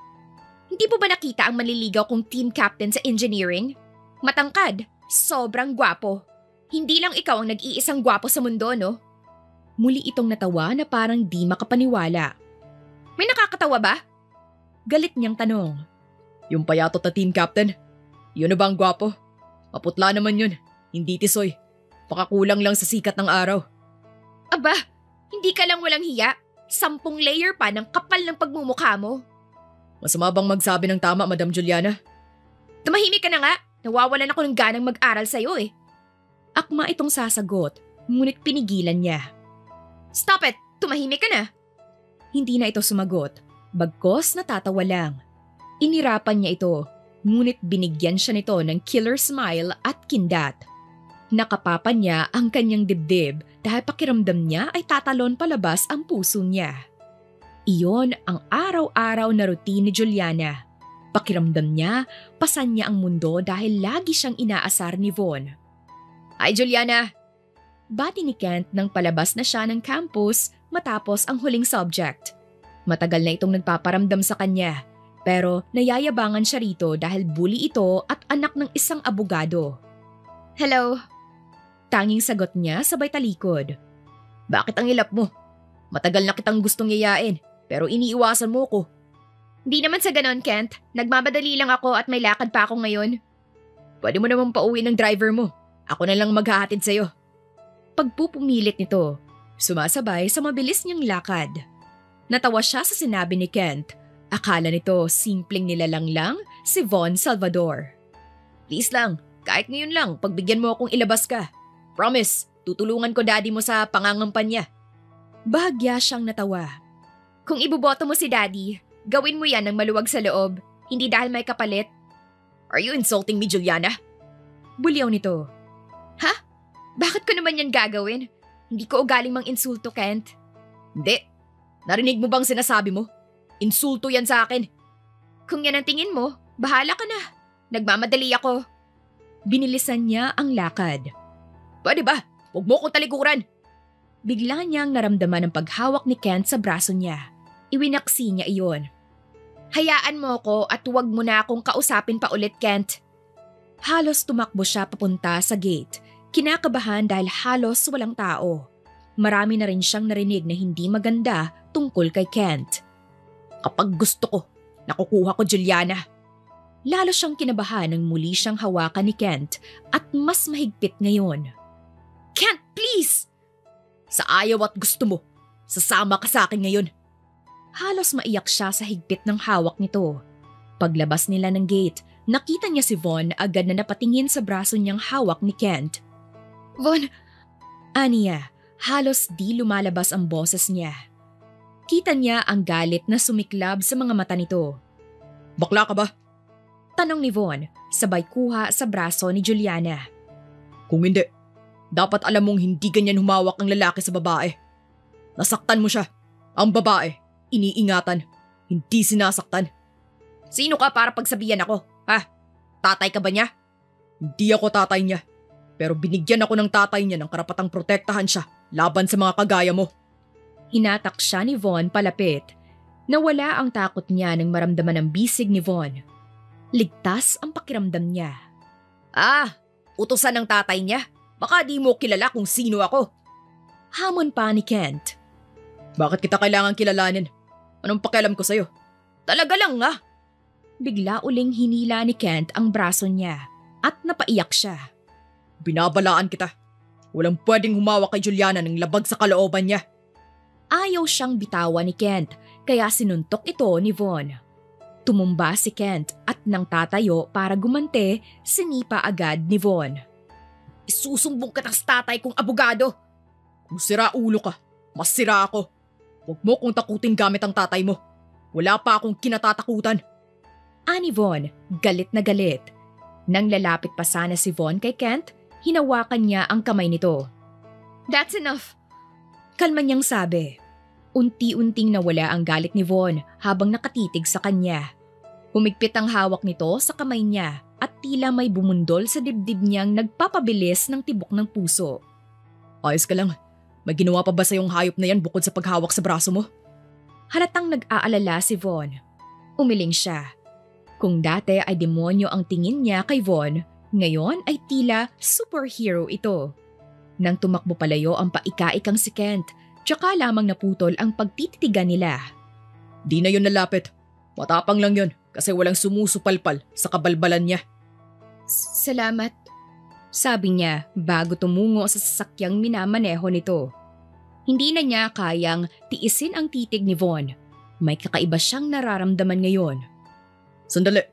Hindi mo ba nakita ang manliligaw kong team captain sa engineering? Matangkad, sobrang gwapo. Hindi lang ikaw ang nag-iisang gwapo sa mundo, no? Muli itong natawa na parang di makapaniwala. May nakakatawa ba? Galit niyang tanong. Yung payatot na team captain? Yun na ba ang gwapo? Maputla naman yun, hindi tisoy. Pakakulang lang sa sikat ng araw. Aba, hindi ka lang walang hiya. 10 layer pa ng kapal ng pagmumukha mo. Masama bang magsabi ng tama, Madam Juliana? Tumahimik ka na nga. Nawawalan ako ng ganang mag-aral sa'yo eh. Akma itong sasagot, ngunit pinigilan niya. Stop it! Tumahimik ka na! Hindi na ito sumagot. Bagkos natatawa lang. Inirapan niya ito, ngunit binigyan siya nito ng killer smile at kindat. Nakapapan niya ang kanyang dibdib dahil pakiramdam niya ay tatalon palabas ang puso niya. Iyon ang araw-araw na routine ni Juliana. Pakiramdam niya, pasan niya ang mundo dahil lagi siyang inaasar ni Von. Hi Juliana! Bati ni Kent nang palabas na siya ng campus matapos ang huling subject. Matagal na itong nagpaparamdam sa kanya, pero nayayabangan siya rito dahil bully ito at anak ng isang abogado. Hello! Tanging sagot niya sabay talikod. Bakit ang ilap mo? Matagal na kitang gustong yayain, pero iniiwasan mo ko. Di naman sa ganon, Kent. Nagmamadali lang ako at may lakad pa ako ngayon. Pwede mo naman pauwi ng driver mo. Ako na lang maghahatid sa'yo. Pagpupumilit nito, sumasabay sa mabilis niyang lakad. Natawa siya sa sinabi ni Kent. Akala nito simpleng nilalang lang si Von Salvador. Please lang, kahit ngayon lang, pagbigyan mo akong ilabas ka. Promise, tutulungan ko daddy mo sa pangangampanya. Bahagya siyang natawa. Kung iboboto mo si daddy, gawin mo yan ng maluwag sa loob, hindi dahil may kapalit. Are you insulting me, Juliana? Bulyaw nito. Ha? Bakit ko naman yan gagawin? Hindi ko ugaling mang insulto, Kent. Hindi. Narinig mo bang sinasabi mo? Insulto yan sa akin. Kung yan ang tingin mo, bahala ka na. Nagmamadali ako. Binilisan niya ang lakad. Pwede ba? Huwag mo kong talikuran. Bigla niyang naramdaman ang paghawak ni Kent sa braso niya. Iwinaksi niya iyon. Hayaan mo ko at huwag mo na akong kausapin pa ulit, Kent. Halos tumakbo siya papunta sa gate. Kinakabahan dahil halos walang tao. Marami na rin siyang narinig na hindi maganda tungkol kay Kent. Kapag gusto ko, nakukuha ko, Juliana. Lalo siyang kinabahan nang muli siyang hawakan ni Kent at mas mahigpit ngayon. Kent, please! Sa ayaw at gusto mo, sasama ka sa akin ngayon. Halos maiyak siya sa higpit ng hawak nito. Paglabas nila ng gate, nakita niya si Von agad na napatingin sa braso niyang hawak ni Kent. Von, Aniya, halos di lumalabas ang boses niya. Kita niya ang galit na sumiklab sa mga mata nito. Bakla ka ba? Tanong ni Von, sabay kuha sa braso ni Juliana. Kung hindi, dapat alam mong hindi ganyan humawak ang lalaki sa babae. Nasaktan mo siya. Ang babae, iniingatan, hindi sinasaktan. Sino ka para pagsabihan ako? Ha? Tatay ka ba niya? Hindi ako tatay niya. Pero binigyan ako ng tatay niya ng karapatang protektahan siya laban sa mga kagaya mo. Hinatak siya ni Von palapit. Nawala ang takot niya nang maramdaman ang bisig ni Von. Ligtas ang pakiramdam niya. Utusan ng tatay niya. Baka di mo kilala kung sino ako. Hamon pa ni Kent. Bakit kita kailangan kilalanin? Anong pakialam ko sa'yo? Talaga lang nga. Bigla uling hinila ni Kent ang braso niya at napaiyak siya. Binabalaan kita. Walang pwedeng humawak kay Juliana ng labag sa kalooban niya. Ayaw siyang bitawan ni Kent kaya sinuntok ito ni Von. Tumumba si Kent at nang tatayo para gumante, sinipa agad ni Von. Isusumbong ka sa tatay kong abogado. Kung sira ulo ka, mas sira ako. Huwag mo kong takutin gamit ang tatay mo. Wala pa akong kinatatakutan. Ani Von, galit na galit. Nang lalapit pa sana si Von kay Kent, hinawakan niya ang kamay nito. That's enough. Kalma niyang sabi. Unti-unting nawala ang galit ni Von habang nakatitig sa kanya. Humigpit ang hawak nito sa kamay niya at tila may bumundol sa dibdib niyang nagpapabilis ng tibok ng puso. Ayos ka lang. May ginawa pa ba sa yung hayop na yan bukod sa paghawak sa braso mo? Halatang nag-aalala si Von. Umiling siya. Kung dati ay demonyo ang tingin niya kay Von, ngayon ay tila superhero ito. Nang tumakbo palayo ang paika-ikang si Kent, tsaka lamang naputol ang pagtititigan nila. Di na yun nalapit. Matapang lang yun kasi walang sumusupalpal sa kabalbalan niya. Salamat, sabi niya bago tumungo sa sasakyang minamaneho nito. Hindi na niya kayang tiisin ang titig ni Von. May kakaiba siyang nararamdaman ngayon. Sandali.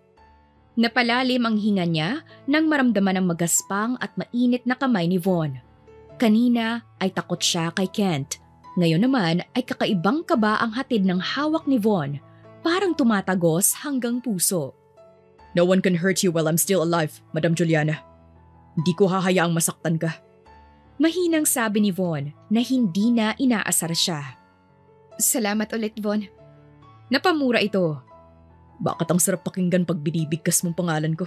Napalalim ang hinga niya nang maramdaman ang magaspang at mainit na kamay ni Von. Kanina ay takot siya kay Kent. Ngayon naman ay kakaibang kaba ang hatid ng hawak ni Von. Parang tumatagos hanggang puso. No one can hurt you while I'm still alive, Madam Juliana. Hindi ko hahayaang masaktan ka. Mahinang sabi ni Von na hindi na inaasar siya. Salamat ulit, Von. Napamura ito. Bakit ang sarap pakinggan pag binibigkas mong pangalan ko?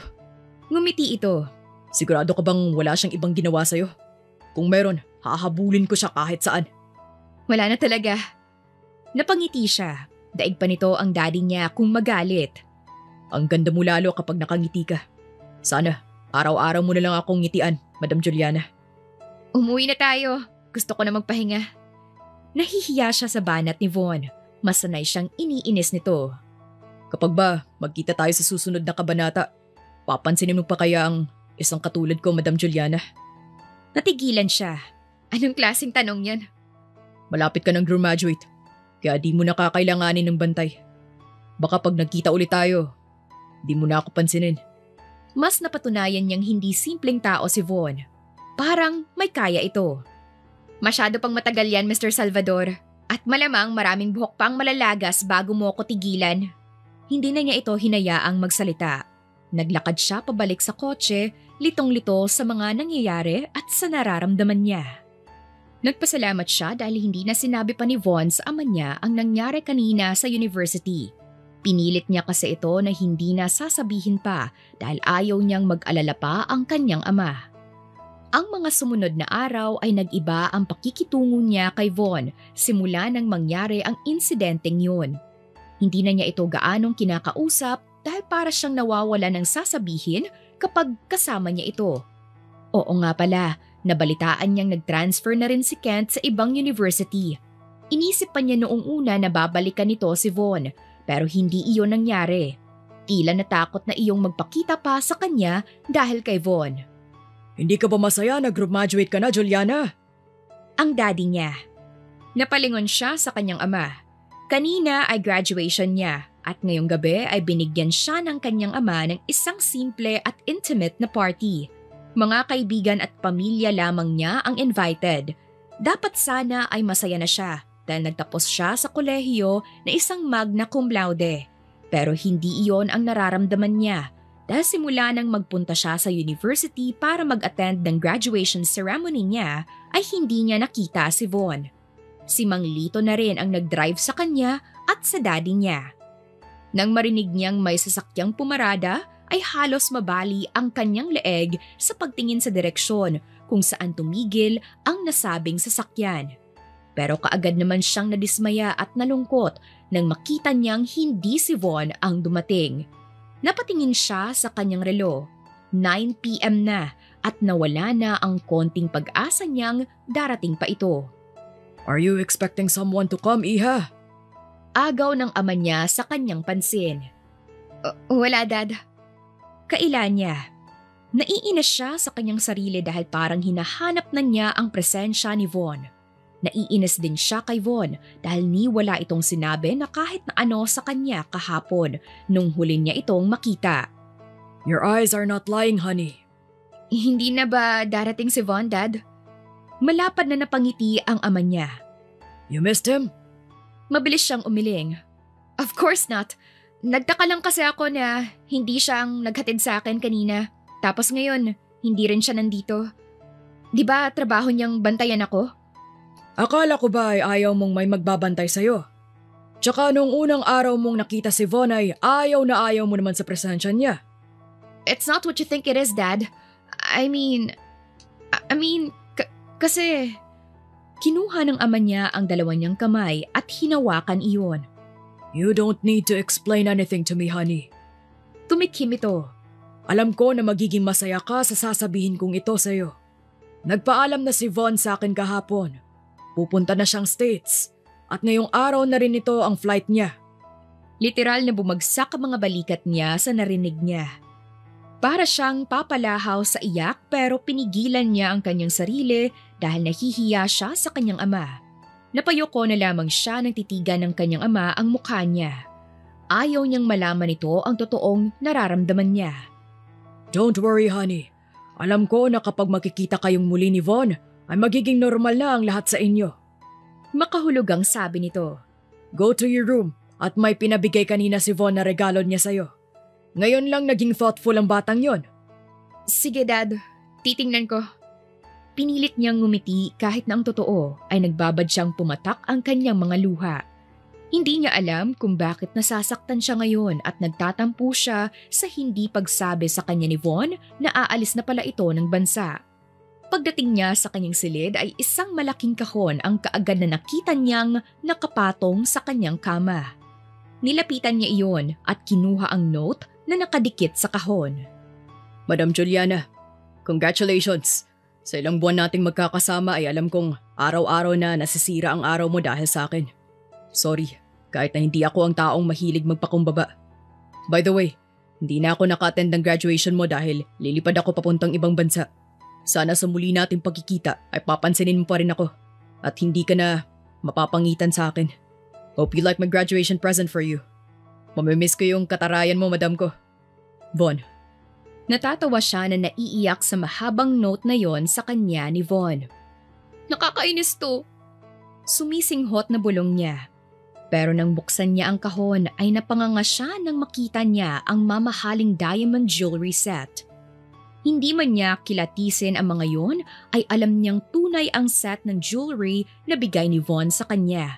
Ngumiti ito. Sigurado ka bang wala siyang ibang ginawa sa'yo? Kung meron, hahabulin ko siya kahit saan. Wala na talaga. Napangiti siya. Daig pa nito ang daddy niya kung magalit. Ang ganda mo lalo kapag nakangiti ka. Sana, araw-araw mo na lang akong ngitian, Madam Juliana. Umuwi na tayo. Gusto ko na magpahinga. Nahihiya siya sa banat ni Von. Masanay siyang iniinis nito. Kapag ba magkita tayo sa susunod na kabanata, papansinin mo pa kaya ang isang katulad ko, Madam Juliana? Natigilan siya. Anong klaseng tanong yan? Malapit ka ng graduate, kaya di mo na kakailanganin ng bantay. Baka pag nagkita ulit tayo, di mo na ako pansinin. Mas napatunayan niyang hindi simpleng tao si Von. Parang may kaya ito. Masyado pang matagal yan, Mr. Salvador. At malamang maraming buhok pang malalagas bago mo ko tigilan. Hindi na niya ito hinayaang magsalita. Naglakad siya pabalik sa kotse, litong-lito sa mga nangyayari at sa nararamdaman niya. Nagpasalamat siya dahil hindi na sinabi pa ni Von sa ama niya ang nangyari kanina sa university. Pinilit niya kasi ito na hindi na sasabihin pa dahil ayaw niyang mag-alala pa ang kanyang ama. Ang mga sumunod na araw ay nag-iba ang pakikitungo niya kay Von simula nang mangyari ang insidenteng yun. Hindi na niya ito gaanong kinakausap dahil para siyang nawawala ng sasabihin kapag kasama niya ito. Oo nga pala, nabalitaan niyang nag-transfer na rin si Kent sa ibang university. Inisip pa niya noong una na babalikan nito si Von pero hindi iyon nangyari. Tila natakot na iyong magpakita pa sa kanya dahil kay Von. Hindi ka ba masaya na graduate ka na, Juliana? Ang daddy niya. Napalingon siya sa kanyang ama. Kanina ay graduation niya at ngayong gabi ay binigyan siya ng kanyang ama ng isang simple at intimate na party. Mga kaibigan at pamilya lamang niya ang invited. Dapat sana ay masaya na siya dahil nagtapos siya sa kolehiyo na isang magna cum laude. Pero hindi iyon ang nararamdaman niya dahil simula nang magpunta siya sa university para mag-attend ng graduation ceremony niya ay hindi niya nakita si Von. Si Mang Lito na rin ang nag-drive sa kanya at sa daddy niya. Nang marinig niyang may sasakyang pumarada ay halos mabali ang kanyang leeg sa pagtingin sa direksyon kung saan tumigil ang nasabing sasakyan. Pero kaagad naman siyang nadismaya at nalungkot nang makita niyang hindi si Von ang dumating. Napatingin siya sa kanyang relo. 9 p.m. na at nawala na ang konting pag-asa niyang darating pa ito. Are you expecting someone to come, Iha? Agaw ng ama niya sa kanyang pansin. Wala, Dad. Kaila niya. Naiinis siya sa kanyang sarili dahil parang hinahanap na niya ang presensya ni Von. Naiinis din siya kay Von dahil niwala itong sinabi na kahit na ano sa kanya kahapon nung huli niya itong makita. Your eyes are not lying, honey. Hindi na ba darating si Von, Dad? Malapad na napangiti ang ama niya. You missed him? Mabilis siyang umiling. Of course not. Nagtaka lang kasi ako na hindi siya ang naghatid sa akin kanina. Tapos ngayon, hindi rin siya nandito. Di ba trabaho niyang bantayan ako? Akala ko ba ay ayaw mong may magbabantay sa'yo? Tsaka nung unang araw mong nakita si Von ay ayaw na ayaw mo naman sa presensya niya. It's not what you think it is, Dad. I mean, kasi kinuha ng ama niya ang dalawa niyang kamay at hinawakan iyon. You don't need to explain anything to me, honey. Tumikhim ito. Alam ko na magiging masaya ka sa sasabihin kong ito sa'yo. Nagpaalam na si Von sa akin kahapon. Pupunta na siyang States at ngayong araw na rin ito ang flight niya. Literal na bumagsak ang mga balikat niya sa narinig niya. Para siyang papalahaw sa iyak pero pinigilan niya ang kanyang sarili dahil nahihiya siya sa kanyang ama. Napayoko na lamang siya nang titigan ng kanyang ama ang mukha niya. Ayaw niyang malaman ito ang totoong nararamdaman niya. Don't worry, honey. Alam ko na kapag makikita kayong muli ni Von, ay magiging normal na ang lahat sa inyo. Makahulugang sabi nito. Go to your room at may pinabigay kanina si Von na regalo niya sa'yo. Ngayon lang naging thoughtful ang batang yon. Sige, Dad. Titingnan ko. Pinilit niyang ngumiti kahit na ang totoo ay nagbabad siyang pumatak ang kanyang mga luha. Hindi niya alam kung bakit nasasaktan siya ngayon at nagtatampo siya sa hindi pagsabi sa kanya ni Von na aalis na pala ito ng bansa. Pagdating niya sa kanyang silid ay isang malaking kahon ang kaagad na nakita niyang nakapatong sa kanyang kama. Nilapitan niya iyon at kinuha ang note na nakadikit sa kahon. Madam Juliana, congratulations! Sa ilang buwan nating magkakasama ay alam kong araw-araw na nasisira ang araw mo dahil sa akin. Sorry, kahit na hindi ako ang taong mahilig magpakumbaba. By the way, hindi na ako naka-attend ng graduation mo dahil lilipad ako papuntang ibang bansa. Sana sa muli nating pagkikita ay papansinin mo pa rin ako at hindi ka na mapapangitan sa akin. Hope you like my graduation present for you. Mamimiss ko yung katarayan mo, madam ko. Von. Natatawa siya na naiiyak sa mahabang note na yon sa kanya ni Von. Nakakainis to. Sumisinghot na bulong niya. Pero nang buksan niya ang kahon ay napanganga siya nang makita niya ang mamahaling diamond jewelry set. Hindi man niya kilatisin ang mga yon ay alam niyang tunay ang set ng jewelry na bigay ni Von sa kanya.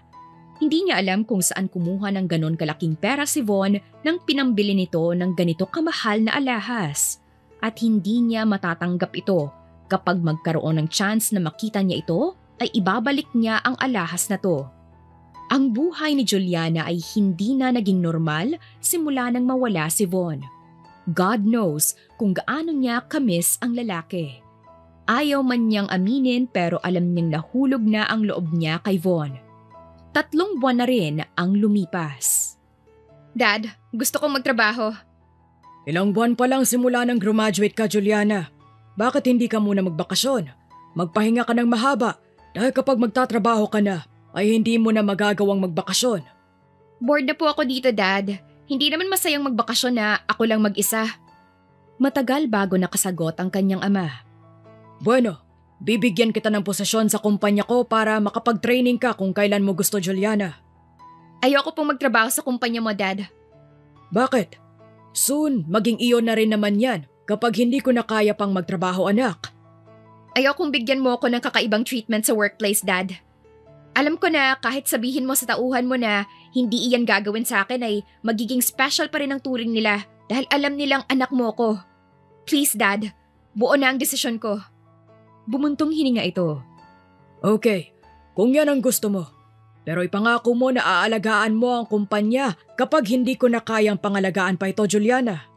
Hindi niya alam kung saan kumuha ng ganon kalaking pera si Von nang pinambili nito ng ganito kamahal na alahas. At hindi niya matatanggap ito kapag magkaroon ng chance na makita niya ito ay ibabalik niya ang alahas na to. Ang buhay ni Juliana ay hindi na naging normal simula nang mawala si Von. God knows kung gaano niya kamiss ang lalaki. Ayaw man niyang aminin pero alam niyang nahulog na ang loob niya kay Von. 3 buwan na rin ang lumipas. Dad, gusto kong magtrabaho. Ilang buwan pa lang simula nang graduate ka, Juliana. Bakit hindi ka muna magbakasyon? Magpahinga ka ng mahaba dahil kapag magtatrabaho ka na, ay hindi mo na magagawang magbakasyon. Bored na po ako dito, Dad. Hindi naman masayang magbakasyon na ako lang mag-isa. Matagal bago nakasagot ang kanyang ama. Bueno, Bibigyan kita ng posisyon sa kumpanya ko para makapag-training ka kung kailan mo gusto, Juliana. Ayoko pong magtrabaho sa kumpanya mo, Dad. Bakit? Soon, maging iyon na rin naman yan kapag hindi ko na kaya pang magtrabaho, anak. Ayokong bigyan mo ako ng kakaibang treatment sa workplace, Dad. Alam ko na kahit sabihin mo sa tauhan mo na hindi iyan gagawin sa akin ay magiging special pa rin ang turing nila dahil alam nilang anak mo ko. Please, Dad, buo na ang desisyon ko. Bumuntong hininga ito. Okay, kung yan ang gusto mo. Pero ipangako mo na aalagaan mo ang kumpanya kapag hindi ko na kayang pangalagaan pa ito, Juliana.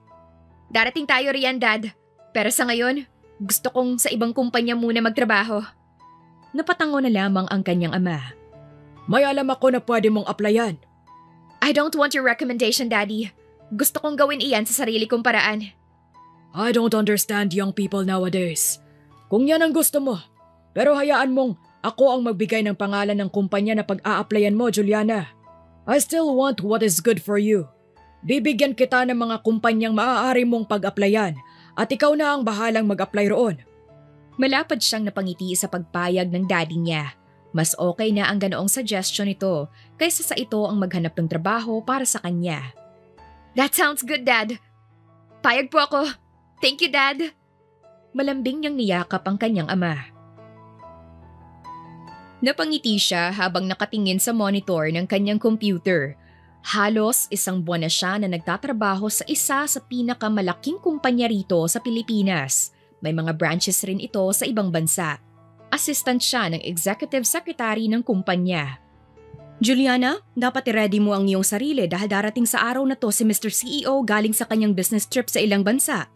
Darating tayo riyan, Dad. Pero sa ngayon, gusto kong sa ibang kumpanya muna magtrabaho. Napatango na lamang ang kanyang ama. May alam ako na pwede mong applyan. I don't want your recommendation, Daddy. Gusto kong gawin iyan sa sarili kong paraan. I don't understand young people nowadays. Kung yan ang gusto mo, pero hayaan mong ako ang magbigay ng pangalan ng kumpanya na pag-a-applyan mo, Juliana. I still want what is good for you. Bibigyan kita ng mga kumpanyang maaari mong pag-applyan at ikaw na ang bahalang mag-apply roon. Malapad siyang napangiti sa pagpayag ng daddy niya. Mas okay na ang ganoong suggestion nito kaysa sa ito ang maghanap ng trabaho para sa kanya. That sounds good, Dad. Payag po ako. Thank you, Dad. Malambing niyang niyakap ang kanyang ama. Napangiti siya habang nakatingin sa monitor ng kanyang computer. Halos isang buwan na siya na nagtatrabaho sa isa sa pinakamalaking kumpanya rito sa Pilipinas. May mga branches rin ito sa ibang bansa. Assistant siya ng executive secretary ng kumpanya. Juliana, dapat i-ready mo ang iyong sarili dahil darating sa araw na to si Mr. CEO galing sa kanyang business trip sa ilang bansa.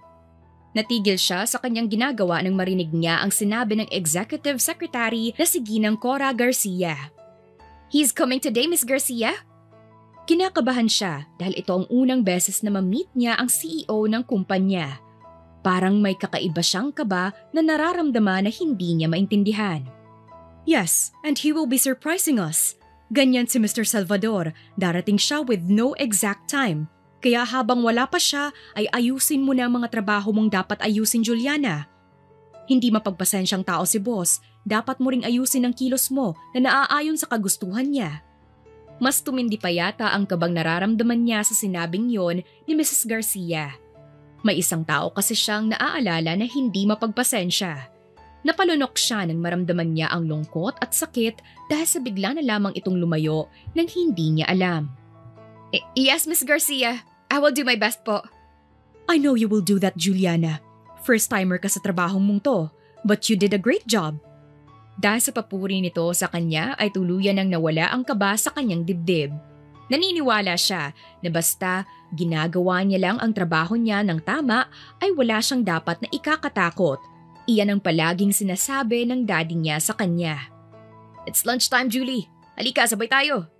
Natigil siya sa kanyang ginagawa nang marinig niya ang sinabi ng executive secretary na si Ginang Cora Garcia. He's coming today, Miss Garcia? Kinakabahan siya dahil ito ang unang beses na ma-meet niya ang CEO ng kumpanya. Parang may kakaiba siyang kaba na nararamdaman na hindi niya maintindihan. Yes, and he will be surprising us. Ganyan si Mr. Salvador, darating siya with no exact time. Kaya habang wala pa siya, ay ayusin mo na ang mga trabaho mong dapat ayusin, Juliana. Hindi mapagpasensyang tao si boss, dapat mo ring ayusin ang kilos mo na naaayon sa kagustuhan niya. Mas tumindi pa yata ang kabang nararamdaman niya sa sinabing yon ni Mrs. Garcia. May isang tao kasi siyang naaalala na hindi mapagpasensya. Napalunok siya nang maramdaman niya ang lungkot at sakit dahil sa bigla na lamang itong lumayo nang hindi niya alam. Yes, Miss Garcia. I will do my best po. I know you will do that, Juliana. First-timer ka sa trabaho mong to, but you did a great job. Dahil sa papuri nito sa kanya ay tuluyan nang nawala ang kaba sa kanyang dibdib. Naniniwala siya na basta ginagawa niya lang ang trabaho niya ng tama ay wala siyang dapat na ikakatakot. Iyan ang palaging sinasabi ng daddy niya sa kanya. It's lunchtime, Julie. Halika, sabay tayo.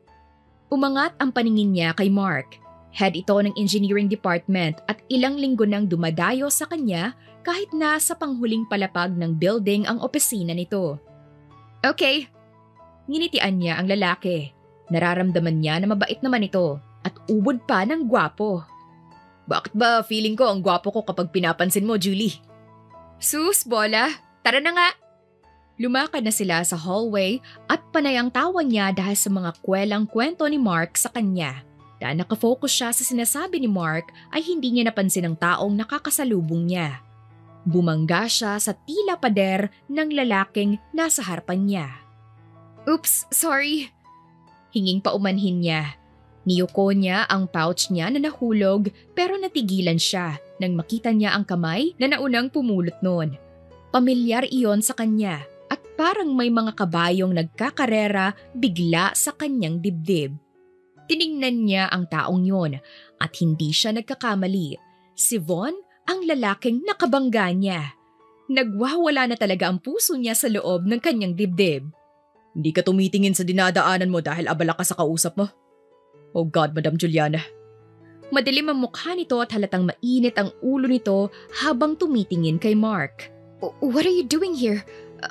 Umangat ang paningin niya kay Mark. Head ito ng engineering department at ilang linggo nang dumadayo sa kanya kahit nasa panghuling palapag ng building ang opisina nito. Okay. Nginitian niya ang lalaki. Nararamdaman niya na mabait naman ito at ubod pa ng gwapo. Bakit ba feeling ko ang gwapo ko kapag pinapansin mo, Julie? Sus, bola. Tara na nga. Lumakad na sila sa hallway at panayang tawa niya dahil sa mga kwelang kwento ni Mark sa kanya. Dahil nakafocus siya sa sinasabi ni Mark ay hindi niya napansin ang taong nakakasalubong niya. Bumangga siya sa tila pader ng lalaking nasa harapan niya. Oops, sorry. Hinging paumanhin niya. Niyuko niya ang pouch niya na nahulog pero natigilan siya nang makita niya ang kamay na naunang pumulot noon. Pamilyar iyon sa kanya at parang may mga kabayong nagkakarera bigla sa kanyang dibdib. Tiningnan niya ang taong yon at hindi siya nagkakamali. Si Von ang lalaking nakabangga niya. Nagwawala na talaga ang puso niya sa loob ng kanyang dibdib. Hindi ka tumitingin sa dinadaanan mo dahil abala ka sa kausap mo? Oh God, Madam Juliana. Madilim ang mukha nito at halatang mainit ang ulo nito habang tumitingin kay Mark. What are you doing here?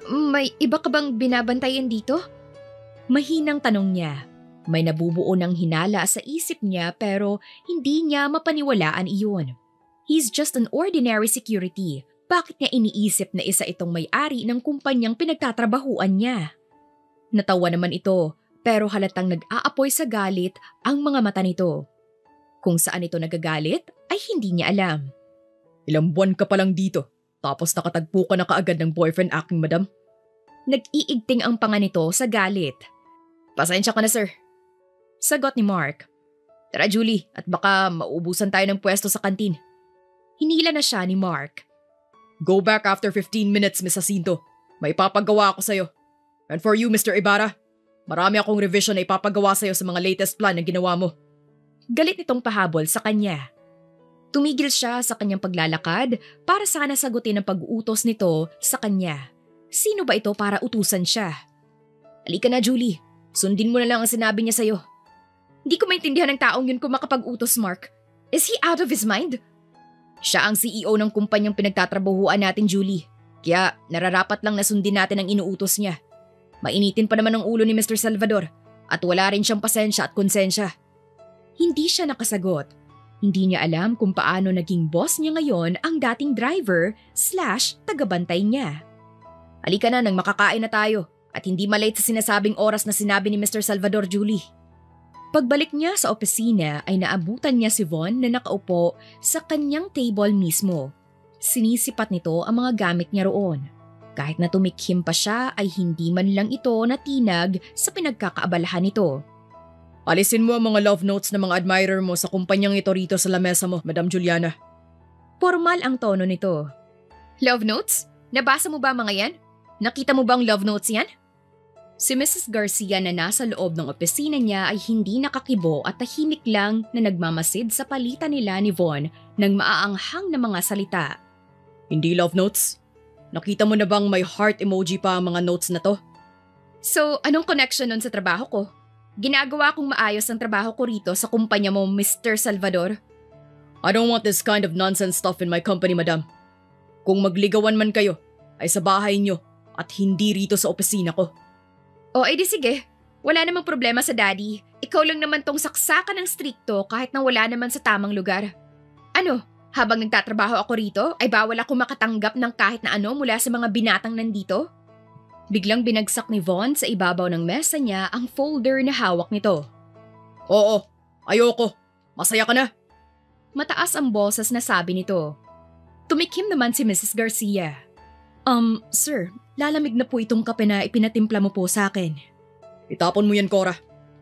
May iba ka bang binabantayan dito? Mahinang tanong niya. May nabubuo ng hinala sa isip niya pero hindi niya mapaniwalaan iyon. He's just an ordinary security. Bakit niya iniisip na isa itong may-ari ng kumpanyang pinagtatrabahuan niya? Natawa naman ito, pero halatang nag-aapoy sa galit ang mga mata nito. Kung saan ito nagagalit ay hindi niya alam. Ilang buwan ka pa lang dito, tapos nakatagpo ka na kaagad ng boyfriend aking madam? Nag-iigting ang panga nito sa galit. Pasensya ka na, sir. Sagot ni Mark. Tara, Julie, at baka maubusan tayo ng pwesto sa kantin. Hinila na siya ni Mark. Go back after 15 minutes, Miss Jacinto. May ipapagawa ako sa'yo. And for you, Mr. Ibarra, marami akong revision na ipapagawa sa'yo sa mga latest plan na ginawa mo. Galit nitong pahabol sa kanya. Tumigil siya sa kanyang paglalakad para sana sagutin ang pag-uutos nito sa kanya. Sino ba ito para utusan siya? Halika na, Julie. Sundin mo na lang ang sinabi niya sa'yo. Hindi ko maintindihan ng taong yun kung makapag-utos, Mark. Is he out of his mind? Siya ang CEO ng kumpanyang pinagtatrabahuan natin, Julie. Kaya nararapat lang na sundin natin ang inuutos niya. Mainitin pa naman ang ulo ni Mr. Salvador at wala rin siyang pasensya at konsensya. Hindi siya nakasagot. Hindi niya alam kung paano naging boss niya ngayon ang dating driver/tagabantay niya. Halika na nang makakain na tayo at hindi malate sa sinasabing oras na sinabi ni Mr. Salvador, Julie. Pagbalik niya sa opisina ay naabutan niya si Von na nakaupo sa kanyang table mismo. Sinisipat nito ang mga gamit niya roon. Kahit na tumikhim pa siya ay hindi man lang ito natinag sa pinagkakaabalahan nito. Alisin mo ang mga love notes ng mga admirer mo sa kumpanyang ito rito sa lamesa mo, Madam Juliana. Formal ang tono nito. Love notes? Nabasa mo ba mga yan? Nakita mo bang love notes yan? Si Mrs. Garcia na nasa loob ng opisina niya ay hindi nakakibo at tahimik lang na nagmamasid sa palitan nila ni Von ng maaanghang na mga salita. Hindi love notes? Nakita mo na bang may heart emoji pa ang mga notes na to? So, anong connection nun sa trabaho ko? Ginagawa kong maayos ang trabaho ko rito sa kumpanya mo, Mr. Salvador. I don't want this kind of nonsense stuff in my company, madam. Kung magligawan man kayo, ay sa bahay nyo at hindi rito sa opisina ko. O, edi sige. Wala namang problema sa daddy. Ikaw lang naman tong saksakan ng strikto kahit na wala naman sa tamang lugar. Ano, habang nagtatrabaho ako rito, ay bawal ako makatanggap ng kahit na ano mula sa mga binatang nandito? Biglang binagsak ni Von sa ibabaw ng mesa niya ang folder na hawak nito. Oo, ayoko. Masaya ka na. Mataas ang boses na sabi nito. Tumikim naman si Mrs. Garcia. Sir, lalamig na po itong kape na ipinatimpla mo po sa akin. Itapon mo yan, Cora.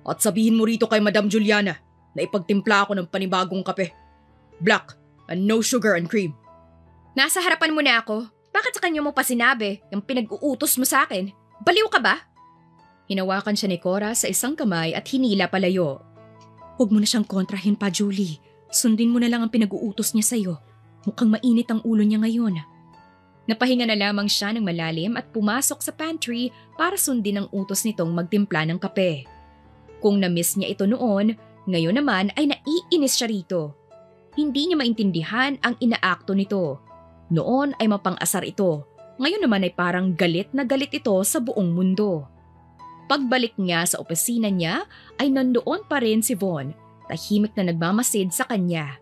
At sabihin mo rito kay Madam Juliana na ipagtimpla ako ng panibagong kape. Black and no sugar and cream. Nasa harapan mo na ako. Bakit sa kanya mo pa sinabi yung pinag-uutos mo sa akin? Baliw ka ba? Hinawakan siya ni Cora sa isang kamay at hinila palayo. Huwag mo na siyang kontrahin pa, Julie. Sundin mo na lang ang pinag-uutos niya sa'yo. Mukhang mainit ang ulo niya ngayon. Napahinga na lamang siya ng malalim at pumasok sa pantry para sundin ang utos nitong magtimpla ng kape. Kung na-miss niya ito noon, ngayon naman ay naiinis siya rito. Hindi niya maintindihan ang inaakto nito. Noon ay mapang-asar ito, ngayon naman ay parang galit na galit ito sa buong mundo. Pagbalik niya sa opisina niya ay nandoon pa rin si Von, tahimik na nagmamasid sa kanya.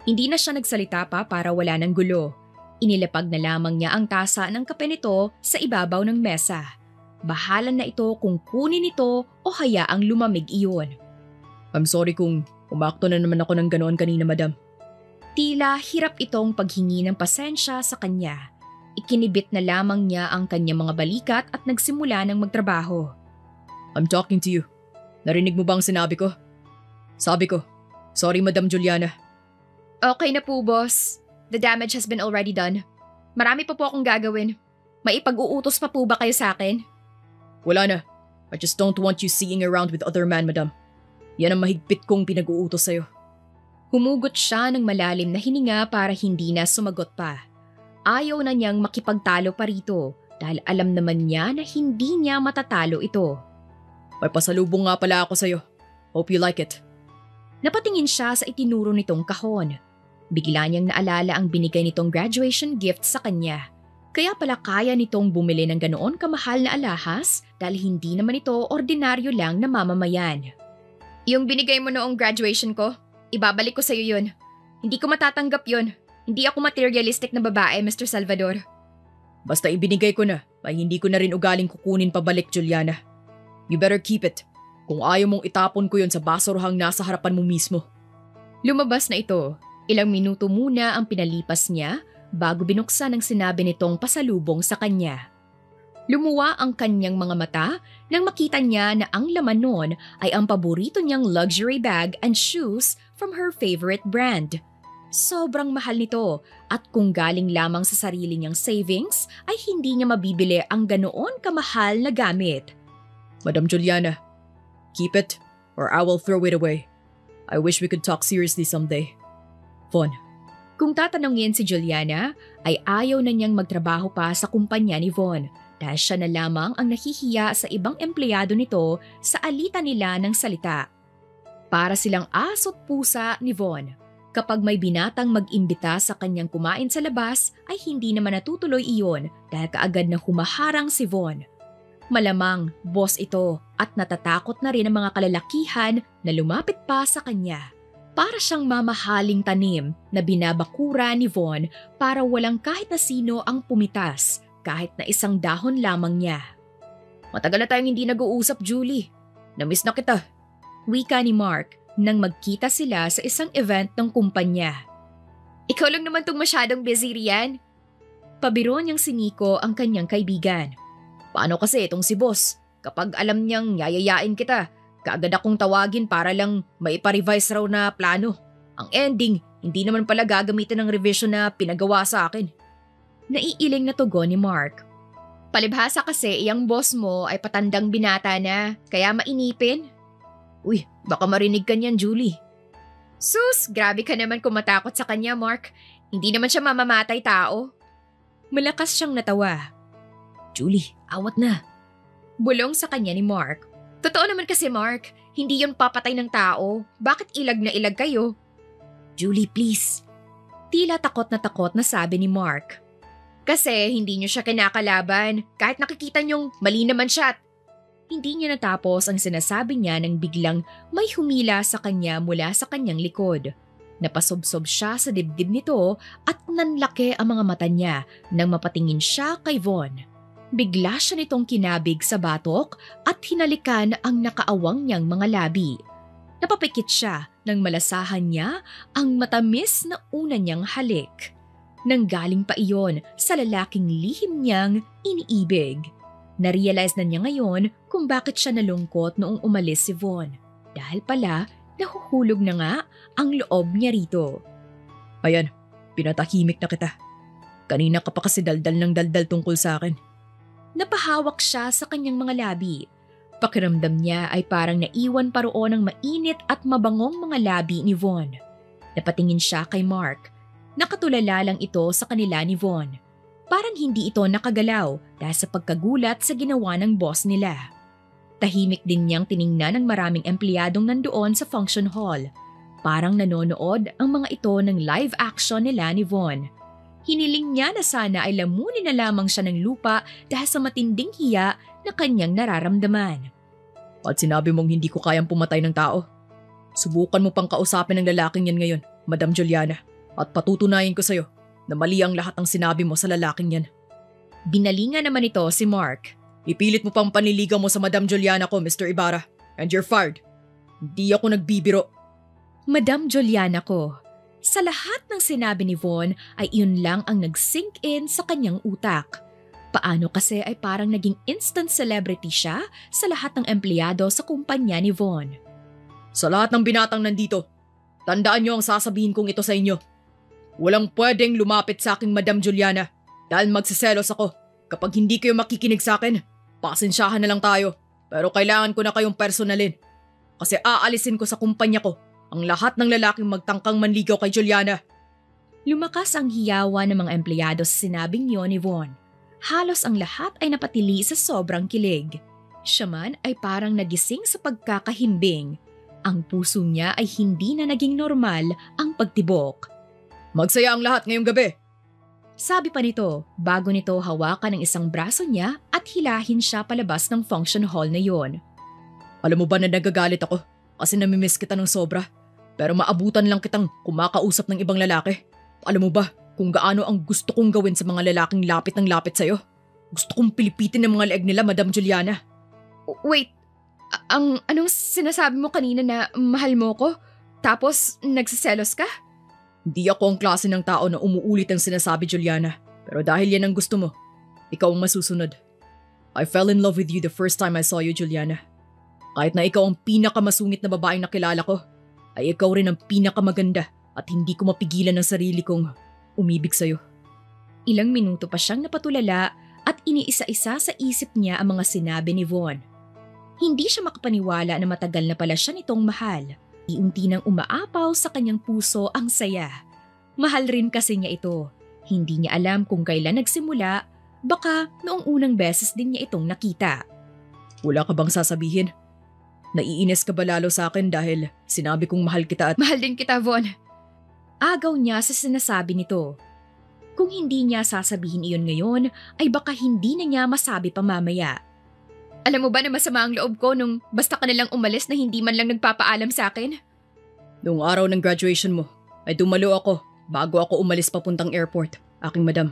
Hindi na siya nagsalita pa para wala ng gulo. Inilapag na lamang niya ang tasa ng kape nito sa ibabaw ng mesa. Bahala na ito kung kunin ito o hayaang lumamig iyon. I'm sorry kung umakto na naman ako ng ganoon kanina, madam. Tila hirap itong paghingi ng pasensya sa kanya. Ikinibit na lamang niya ang kanyang mga balikat at nagsimula ng magtrabaho. I'm talking to you. Narinig mo ba ang sinabi ko? Sabi ko, sorry Madam Juliana. Okay na po, boss. The damage has been already done. Marami pa po akong gagawin. May ipag-uutos pa po ba kayo sa akin? Wala na. I just don't want you seeing around with other men, madam. Yan ang mahigpit kong pinag-uutos sa'yo. Humugot siya ng malalim na hininga para hindi na sumagot pa. Ayaw na niyang makipagtalo pa rito dahil alam naman niya na hindi niya matatalo ito. May pasalubong nga pala ako sa'yo. Hope you like it. Napatingin siya sa itinuro nitong kahon. Bigla niyang naalala ang binigay nitong graduation gift sa kanya. Kaya pala kaya nitong bumili ng ganoon kamahal na alahas dahil hindi naman ito ordinaryo lang na mamamayan. Yung binigay mo noong graduation ko, ibabalik ko sa'yo yun. Hindi ko matatanggap yun. Hindi ako materialistic na babae, Mr. Salvador. Basta ibinigay ko na, ay hindi ko na rin ugaling kukunin pabalik, Juliana. You better keep it. Kung ayaw mong itapon ko yon sa basurahang nasa harapan mo mismo. Lumabas na ito. Ilang minuto muna ang pinalipas niya bago binuksan ang sinabi nitong pasalubong sa kanya. Lumuwa ang kanyang mga mata nang makita niya na ang laman nun ay ang paborito niyang luxury bag and shoes from her favorite brand. Sobrang mahal nito at kung galing lamang sa sarili niyang savings ay hindi niya mabibili ang ganoon kamahal na gamit. Madam Juliana, keep it or I will throw it away. I wish we could talk seriously someday. Von. Kung tatanungin si Juliana, ay ayaw na niyang magtrabaho pa sa kumpanya ni Von dahil siya na lamang ang nahihiya sa ibang empleyado nito sa alitan nila ng salita. Para silang aso't pusa ni Von. Kapag may binatang mag-imbita sa kanyang kumain sa labas ay hindi naman natutuloy iyon dahil kaagad na humaharang si Von. Malamang boss ito at natatakot na rin ang mga kalalakihan na lumapit pa sa kanya. Para siyang mamahaling tanim na binabakura ni Von para walang kahit na sino ang pumitas kahit na isang dahon lamang niya. Matagal na tayong hindi nag-uusap, Julie. Namiss na kita. Wika ni Mark nang magkita sila sa isang event ng kumpanya. Ikaw lang naman tong masyadong busy riyan. Pabiro niyang siniko ang kanyang kaibigan. Paano kasi itong si boss? Kapag alam niyang yayayain kita, kaagad akong tawagin para lang maiparevise raw na plano. Ang ending, hindi naman pala gagamitin ng revision na pinagawa sa akin. Naiiling na tugon ni Mark. Palibhasa kasi iyang boss mo ay patandang binata na, kaya mainipin. Uy, baka marinig ka niyan, Julie. Sus, grabe ka naman kung matakot sa kanya, Mark. Hindi naman siya mamamatay tao. Malakas siyang natawa. Julie, awat na. Bulong sa kanya ni Mark. Totoo naman kasi, Mark. Hindi yun papatay ng tao. Bakit ilag na ilag kayo? Julie, please. Tila takot na sabi ni Mark. Kasi hindi niyo siya kinakalaban. Kahit nakikita niyong mali naman siya. Hindi niya natapos ang sinasabi niya nang biglang may humila sa kanya mula sa kanyang likod. Napasobsob siya sa dibdib nito at nanlaki ang mga mata niya nang mapatingin siya kay Von. Bigla siya nitong kinabig sa batok at hinalikan ang nakaawang niyang mga labi. Napapikit siya nang malasahan niya ang matamis na una niyang halik. Nanggaling pa iyon sa lalaking lihim niyang iniibig. Narealize na niya ngayon kung bakit siya nalungkot noong umalis si Von. Dahil pala, nahuhulog na nga ang loob niya rito. Ayan, pinatahimik na kita. Kanina ka pa kasi daldal ng daldal tungkol sa akin. Napahawak siya sa kanyang mga labi. Pakiramdam niya ay parang naiwan pa roon ang mainit at mabangong mga labi ni Von. Napatingin siya kay Mark. Nakatulala lang ito sa kanila ni Von. Parang hindi ito nakagalaw dahil sa pagkagulat sa ginawa ng boss nila. Tahimik din niyang tiningnan ng maraming empleyadong nandoon sa function hall. Parang nanonood ang mga ito ng live action nila ni Von. Hiniling niya na sana ay lamunin na lamang siya ng lupa dahil sa matinding hiya na kanyang nararamdaman. At sinabi mong hindi ko kayang pumatay ng tao. Subukan mo pang kausapin ng lalaking yan ngayon, Madam Juliana. At patutunayin ko sa'yo na mali ang lahat ng sinabi mo sa lalaking yan. Binalingan naman ito si Mark. Ipilit mo pang panliligaw mo sa Madam Juliana ko, Mr. Ibarra. And you're fired. Hindi ako nagbibiro. Madam Juliana ko. Sa lahat ng sinabi ni Von ay iyon lang ang nag-sink in sa kanyang utak. Paano kasi ay parang naging instant celebrity siya sa lahat ng empleyado sa kumpanya ni Von. Sa lahat ng binatang nandito, tandaan niyo ang sasabihin kong ito sa inyo. Walang pwedeng lumapit sa aking Madam Juliana dahil magsiselos ako. Kapag hindi kayo makikinig sa akin, pasensyahan na lang tayo. Pero kailangan ko na kayong personalin. Kasi aalisin ko sa kumpanya ko ang lahat ng lalaking magtangkang manligaw kay Juliana. Lumakas ang hiyawa ng mga empleyado sa sinabing yun ni Von. Halos ang lahat ay napatili sa sobrang kilig. Siya man ay parang nagising sa pagkakahimbing. Ang puso niya ay hindi na naging normal ang pagtibok. Magsaya ang lahat ngayong gabi. Sabi pa nito bago nito hawakan ang isang braso niya at hilahin siya palabas ng function hall na yon. Alam mo ba na nagagalit ako kasi namimiss kita ng sobra? Pero maabutan lang kitang kumakausap ng ibang lalaki. Alam mo ba kung gaano ang gusto kong gawin sa mga lalaking lapit ng lapit sa'yo? Gusto kong pilipitin ng mga leeg nila, Madam Juliana. Wait, anong sinasabi mo kanina na mahal mo ko? Tapos nagsiselos ka? Hindi ako ang klase ng tao na umuulit ang sinasabi, Juliana. Pero dahil yan ang gusto mo, ikaw ang masusunod. I fell in love with you the first time I saw you, Juliana. Kahit na ikaw ang pinakamasungit na babaeng nakilala ko, ay ikaw rin ang pinakamaganda at hindi ko mapigilan ang sarili kong umibig sa'yo. Ilang minuto pa siyang napatulala at iniisa-isa sa isip niya ang mga sinabi ni Von. Hindi siya makapaniwala na matagal na pala siya nitong mahal. Iunti nang umaapaw sa kanyang puso ang saya. Mahal rin kasi niya ito. Hindi niya alam kung kailan nagsimula, baka noong unang beses din niya itong nakita. Wala ka bang sasabihin? Naiinis ka ba lalo sa akin dahil sinabi kong mahal kita at… Mahal din kita, Von. Agaw niya sa sinasabi nito. Kung hindi niya sasabihin iyon ngayon, ay baka hindi na niya masabi pa mamaya. Alam mo ba na masama ang loob ko nung basta ka nalang umalis na hindi man lang nagpapaalam sa akin? Noong araw ng graduation mo, ay dumalo ako bago ako umalis papuntang airport, aking madam.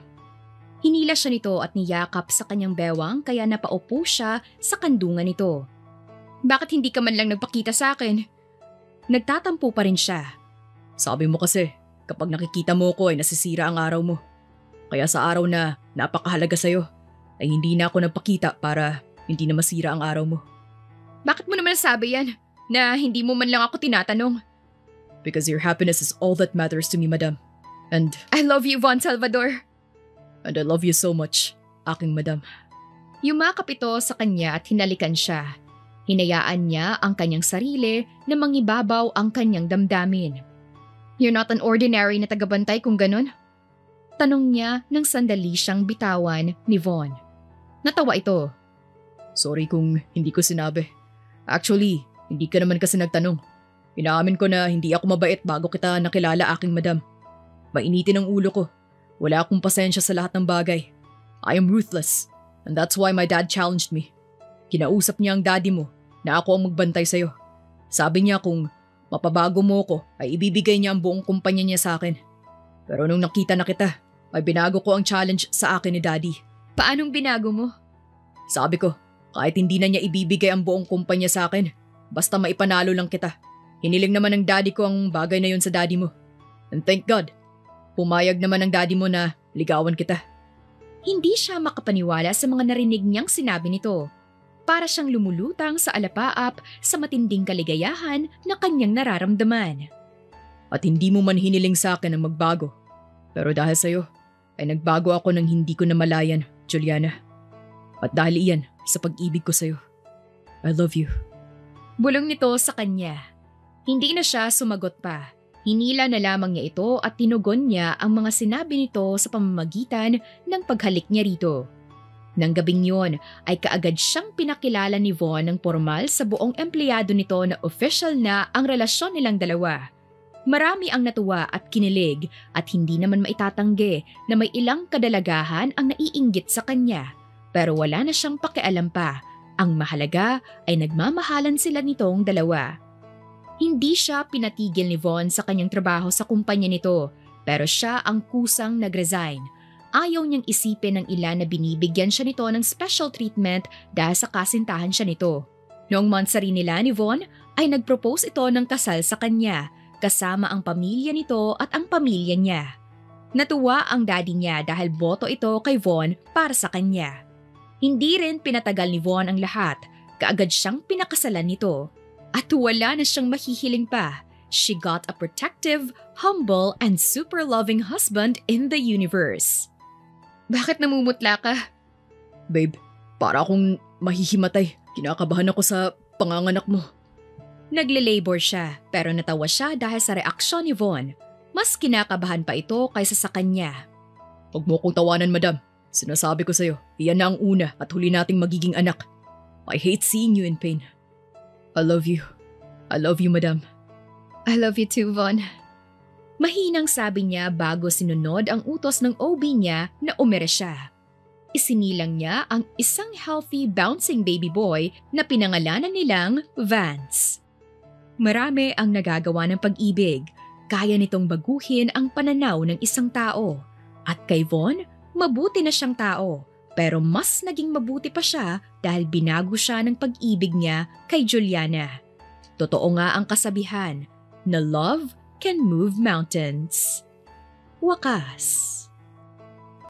Hinila siya nito at niyakap sa kanyang bewang kaya napaupo siya sa kandungan nito. Bakit hindi ka man lang nagpakita sa akin? Nagtatampo pa rin siya. Sabi mo kasi, kapag nakikita mo ko ay nasisira ang araw mo. Kaya sa araw na napakahalaga sa'yo, ay hindi na ako nagpakita para hindi na masira ang araw mo. Bakit mo naman nasabi yan? Na hindi mo man lang ako tinatanong? Because your happiness is all that matters to me, madam. And I love you, Von Salvador. And I love you so much, aking madam. Yumakap ito sa kanya at hinalikan siya. Hinayaan niya ang kanyang sarili na mangibabaw ang kanyang damdamin. You're not an ordinary na tagabantay kung ganun? Tanong niya nang sandali siyang bitawan ni Von. Natawa ito. Sorry kung hindi ko sinabi. Actually, hindi ka naman kasi nagtanong. Inaamin ko na hindi ako mabait bago kita nakilala, aking madam. Mainitin ang ulo ko. Wala akong pasensya sa lahat ng bagay. I am ruthless, and that's why my dad challenged me. Kinausap niya ang daddy mo na ako ang magbantay sa'yo. Sabi niya kung mapabago mo ko ay ibibigay niya ang buong kumpanya niya sa akin. Pero nung nakita na kita, ay binago ko ang challenge sa akin ni daddy. Paanong binago mo? Sabi ko, kahit hindi na niya ibibigay ang buong kumpanya sa akin, basta maipanalo lang kita. Hiniling naman ng daddy ko ang bagay na yun sa daddy mo. And thank God, pumayag naman ng daddy mo na ligawan kita. Hindi siya makapaniwala sa mga narinig niyang sinabi nito. Para siyang lumulutang sa alapaap sa matinding kaligayahan na kanyang nararamdaman. At hindi mo man hiniling sa akin ang magbago. Pero dahil sa'yo, ay nagbago ako nang hindi ko namalayan, Juliana. At dahil iyan sa pag-ibig ko sa'yo. I love you. Bulong nito sa kanya. Hindi na siya sumagot pa. Hinila na lamang niya ito at tinugon niya ang mga sinabi nito sa pamamagitan ng paghalik niya rito. Nang gabing yon ay kaagad siyang pinakilala ni Von ng formal sa buong empleyado nito na official na ang relasyon nilang dalawa. Marami ang natuwa at kinilig at hindi naman maitatanggi na may ilang kadalagahan ang naiinggit sa kanya. Pero wala na siyang pakialam pa. Ang mahalaga ay nagmamahalan sila nitong dalawa. Hindi siya pinatigil ni Von sa kanyang trabaho sa kumpanya nito, pero siya ang kusang nag-resign. Ayaw niyang isipin ng ilan na binibigyan siya nito ng special treatment dahil sa kasintahan siya nito. Noong monthsary nila ni Von ay nag-propose ito ng kasal sa kanya, kasama ang pamilya nito at ang pamilya niya. Natuwa ang daddy niya dahil boto ito kay Von para sa kanya. Hindi rin pinatagal ni Von ang lahat, kaagad siyang pinakasalan nito. At wala na siyang mahihiling pa. She got a protective, humble, and super loving husband in the universe. Bakit namumutla ka? Babe, para akong mahihimatay. Kinakabahan ako sa panganganak mo. Nagle-labor siya pero natawa siya dahil sa reaksyon ni Von. Mas kinakabahan pa ito kaysa sa kanya. Huwag mo kong tawanan, madam. Sinasabi ko sa'yo, iyan na ang una at huli nating magiging anak. I hate seeing you in pain. I love you. I love you, madam. I love you too, Von. Mahinang sabi niya bago sinunod ang utos ng OB niya na umere siya. Isinilang niya ang isang healthy bouncing baby boy na pinangalanan nilang Vance. Marami ang nagagawa ng pag-ibig, kaya nitong baguhin ang pananaw ng isang tao. At kay Von, mabuti na siyang tao. Pero mas naging mabuti pa siya dahil binago siya ng pag-ibig niya kay Juliana. Totoo nga ang kasabihan na love can move mountains. Wakas.